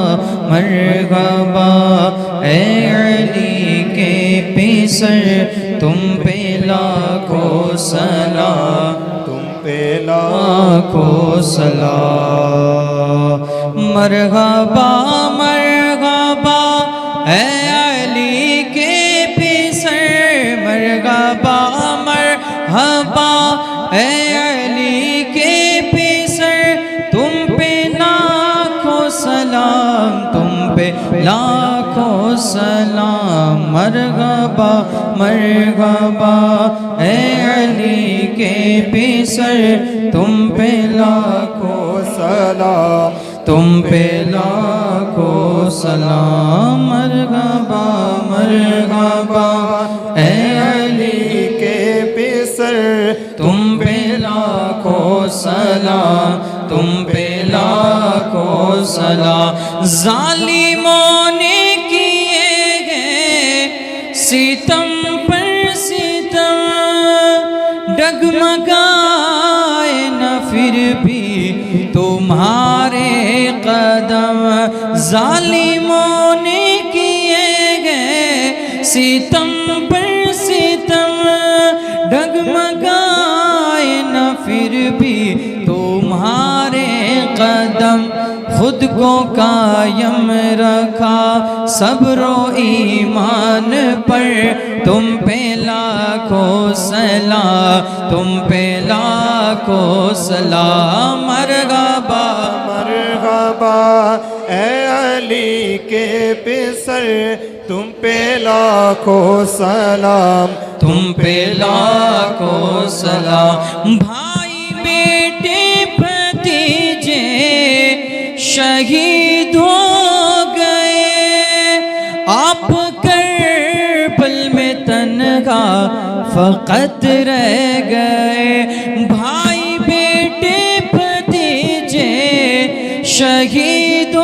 मरहबा ए अली के पीसर, तुम पे लाखों सलाम, तुम पे लाखों सलाम। मरहबा मरहबा है अली के पीसर, मरहबा मरहबा है अली के पीसर, तुम पे लाखों सलाम, तुम पे लाखों सलाम। मरहबा मरहबा है अली के पीसर, तुम पे लाखों सलाम, तुम पे लाखों सलाम। मरहबा मरहबा ए अली के पीसर, तुम पे लाखों सलाम, तुम पे लाखों सलाम। जालिमों ने किए गए सितम पर सितम, डगमगाए न फिर भी तुम्हारे कदम। जालिमों ने किए गए सितम पर सितम, डगमगाए न फिर भी तुम्हारे कदम। खुद को कायम रखा सब्रो ईमान पर, तुम पे लाखों सलाम, तुम पे लाखों सलाम। मरहबा मरहबा ए अली के पीसर, तुम पे लाखों सलाम, तुम पे लाखों सलाम। भाई बेटे भतीजे शहीद हो गए, आप करबल में तन्हा फ़कत रह गए। भाई बेटे भतीजे शहीद हो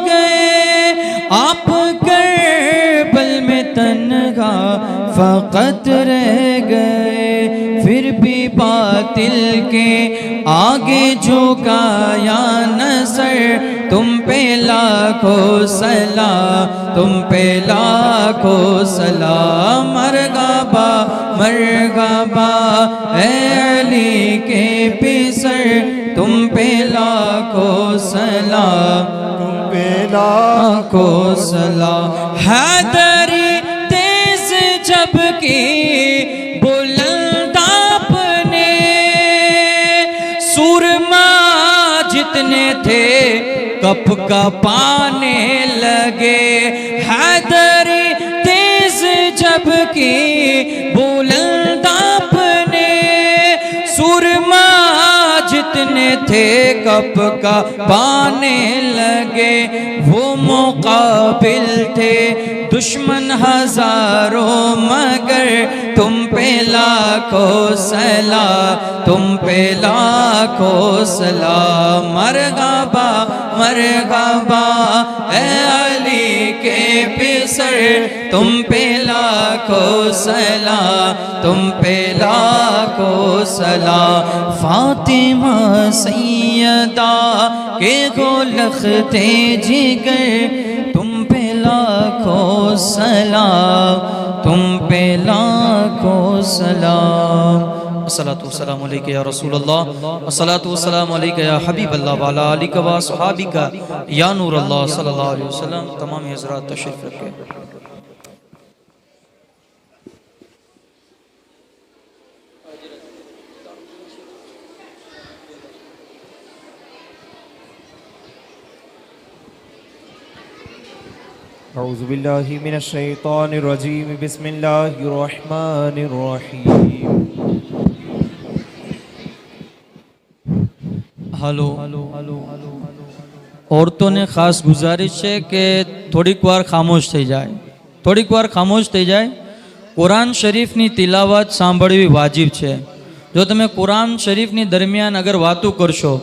गए, आप करबल में तन्हा फ़कत रह गए। फिर भी बात बातिल के आगे झुकाया नजर, तुम पे लाखों सलाम, तुम पे लाखों सलाम। मरहबा मरहबा ऐ अली के पिसर, तुम पे लाखों सलाम, तुम पे लाखों लाखों सलाम। हैदरी तेज जबकि बुलंद आपने, सुरमा जितने थे कप का पाने लगे। हैदरी तेज जबकि बुलंद आपने, सुरमा जितने थे कप का पाने लगे। वो मुकाबिल थे दुश्मन हजारों मगर, तुम पे लाखों सलाम, तुम पे लाखों सलाम। मरहबा मरहबा ऐ अली के पिसर, तुम पे लाखों सलाम, तुम पे लाखों सलाम। फातिमा सैयदा के गोलख्ते जिगर, तुम पे लाखों सलाम, तुम पे लाखों सलाम। अस्सलातु वस्सलामु अलैका या रसूल अल्लाह, अस्सलातु वस्सलामु अलैका या हबीब अल्लाह, व अला आलिका व अस्हाबिका या नूर अल्लाह सल्लल्लाहु अलैहि वसल्लम। तमाम हज़रात तशरीफ रखें। औज़ु बिल्लाहि मिनश शैतानिर रजीम, बिस्मिल्लाहिर रहमानिर रहीम। हेलो, औरतों ने खास गुजारिश है कि થોડીક વાર ખામોશ થઈ જાય, થોડીક વાર ખામોશ થઈ જાય। કુરાન શરીફની તિલાવત સાંભળવી વાજિબ છે। જો તમે કુરાન શરીફની દરમિયાન અગર વાતો કરશો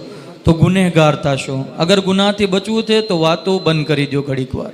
તો ગુનેહગાર થશો। અગર ગુનાહથી બચવું છે તો વાતો બંધ કરી દો ઘડીક વાર।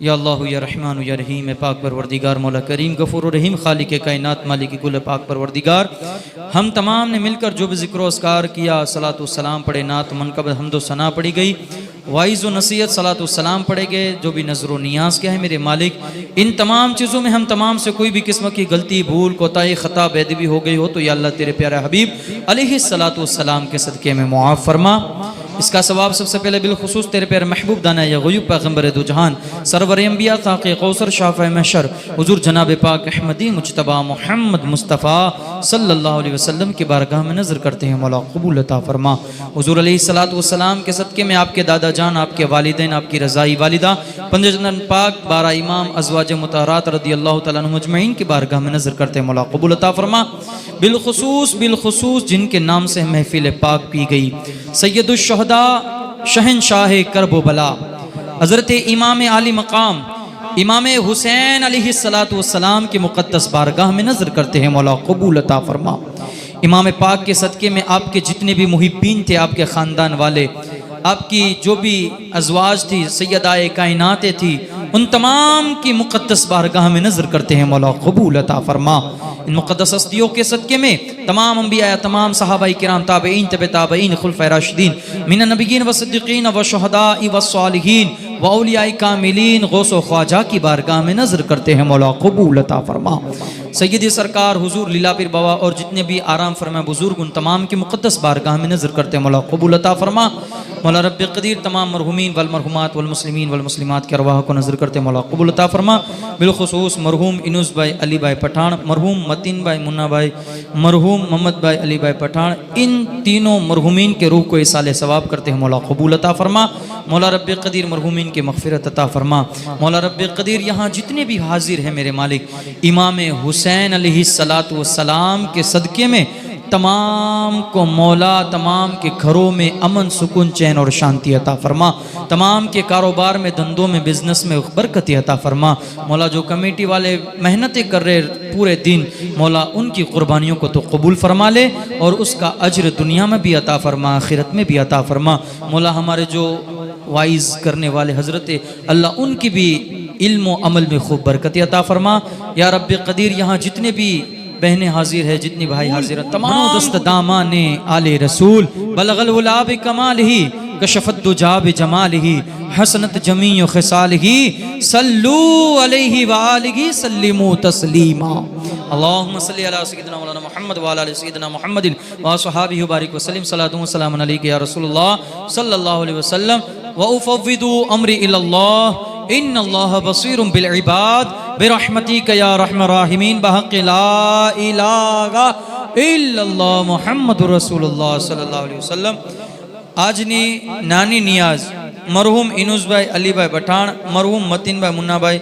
या अल्लाह या रहमान या रहीम पाक परवरदिगार मौला करीम गफूर रहीम खालिक कायनात मालिक कुल पाक परवरदिगार, हम तमाम ने मिलकर जो भी ज़िक्र अस्कार किया, सलातो सलाम पढ़े, नात मनकब हम्दो सना पढ़ी गई, वाइज़ व नसीहत सलात सलाम पढ़ेंगे, जो भी नज़र व नियाज के हैं मेरे मालिक, इन तमाम चीज़ों में हम तमाम से कोई भी किस्म की गलती, भूल, कोताही, ख़ता, बेदबी हो गई हो तो या अल्लाह तेरे प्यारे हबीब अलैहिस्सलातु वस्सलाम के सदक़े में मुआफ़ फरमा। इसका सवाब सबसे पहले बिलखुसूस तेरे प्यारे महबूब दाना या गयूब पैगम्बर दो जहान सरवर अंबिया ताक़ी कौसर शाफ़े महशर हुज़ूर जनाब पाक अहमदी मुज्तबा मोहम्मद मुस्तफ़ा सल्लल्लाहु अलैहि वसल्लम की बारगाह में नज़र करते हैं, मौला कबूल अता फरमा। हुज़ूर अलैहिस्सलातु वस्सलाम के सदक़े में आपके दादा जान, आपके वालिदैन, आपकी रज़ाई वालिदा, पंजजन पाक, 12 इमाम, अज़वाज मुतहरात रज़ियल्लाहु तआला अन्हुम अजमईन की बारगाह में नज़र करते हैं, मौला कबूल अता फरमा। बिलखुसूस जिनके नाम से महफिल पाक पी गई, सैयदुश शुहदा, शहनशाह करब बला, हज़रत इमाम आली मकाम इमाम हुसैन अलैहिस्सलातु वस्सलाम की मुक़द्दस बारगाह में नज़र करते हैं, मौला कबूल अता फरमा। इमाम पाक के सदक़े में आपके जितने भी मुहिब्बीन थे, आपके ख़ानदान वाले, आपकी जो भी अज़वाज थी, सैयदाए कायनातें थी, उन तमाम की मुक़द्दस बारगाह में नज़र करते हैं, मौला कबूल अता फरमा। इन मुक़द्दस हस्तियों के सदक़े में तमाम अंबिया, तमाम सहाबाए किराम, ताबईन, तबे ताबईन, खुलफ़ाए राशिदीन, मिनन नबिय्यीन व सिद्दीक़ीन व शुहदाई व सालिहीन व औलियाए कामिलीन, गौस व ख्वाजा की बारगाह में नज़र करते हैं, मौला कबूल अता फरमा। सैयदी सरकार हुजूर लीला पीर बाबा और जितने भी आराम फरमा बुजुर्ग, उन तमाम की मुक़द्दस बारगाह में नज़र करते हैं, मौला कबूल अता फरमा। मौला रब्बे क़दीर तमाम मरहुमीन वल मरहुमात वल मुस्लिमीन वल मुस्लिमात के अरवाह को नज़र करते हैं, मौला कबूल अता फरमा। बिलखुसूस मरहूम इनुस भाई अली भाई पठान, मरहूम मतीन भाई मुन्ना भाई, मरहूम मोहम्मद भाई अली भाई पठान, इन तीनों मरहुमीन के रूह को इसाले सवाब करते हैं, मौला कबूल अता फरमा। मौला रब्बे क़दीर मरहुमीन की मग़फ़िरत अता फरमा। मौला रब्बे क़दीर यहाँ जितने भी हाजिर हैं मेरे मालिक, इमाम हुसैन अलैहिस्सलातु वस्सलाम के सदक़े में तमाम को मौला तमाम के घरों में अमन, सुकून, चैन और शांति अता फरमा। तमाम के कारोबार में, धंधों में, बिजनेस में बरकत अता फरमा। मौला जो कमेटी वाले मेहनतें कर रहे पूरे दिन, मौला उनकी कुर्बानियों को तो कबूल फरमा ले और उसका अज्र दुनिया में भी अता फरमा, आखिरत में भी अता फरमा। मौला हमारे जो वाइज़ करने वाले हज़रत, अल्लाह उनकी भी इल्म व अमल में खूब बरकत अता फरमा। या रब्बे क़दीर यहाँ जितने भी बहनें हाजिर है, जितनी भाई हाजिर है, तमाम दस्त दामाने आले रसूल, बलगल गुलाब कमालिही, कशफत दुजाब जमालिही, हसनत जमी खिसालिही, सल्लू अलैहि व आलिहि सल्लिमू तस्लीमा। अल्लाहुम्मा सल्लि अला सय्यिदिना मौलाना मुहम्मद व अला आलि सय्यिदिना मुहम्मदिन व अस्हाबिहि बारिक व सल्लिम। सलातु व सलामुन अलैका या रसूलल्लाह सल्लल्लाहु अलैहि वसल्लम व उफ़व्विदु अम्री इलल्लाह इन्नल्लाह बसीरुम बिल इबाद बिरहमतिका या रहमान राहिमीन बहक़्क़ि ला इलाहा इल्लल्लाह मुहम्मदुर रसूलुल्लाह सल्लल्लाहु अलैहि वसल्लम। આજની નાની નિયાઝ મરહૂમ ઇનુસભાઈ અલીભાઈ પઠાણ, મરહૂમ મતીનભાઈ મુન્નાભાઈ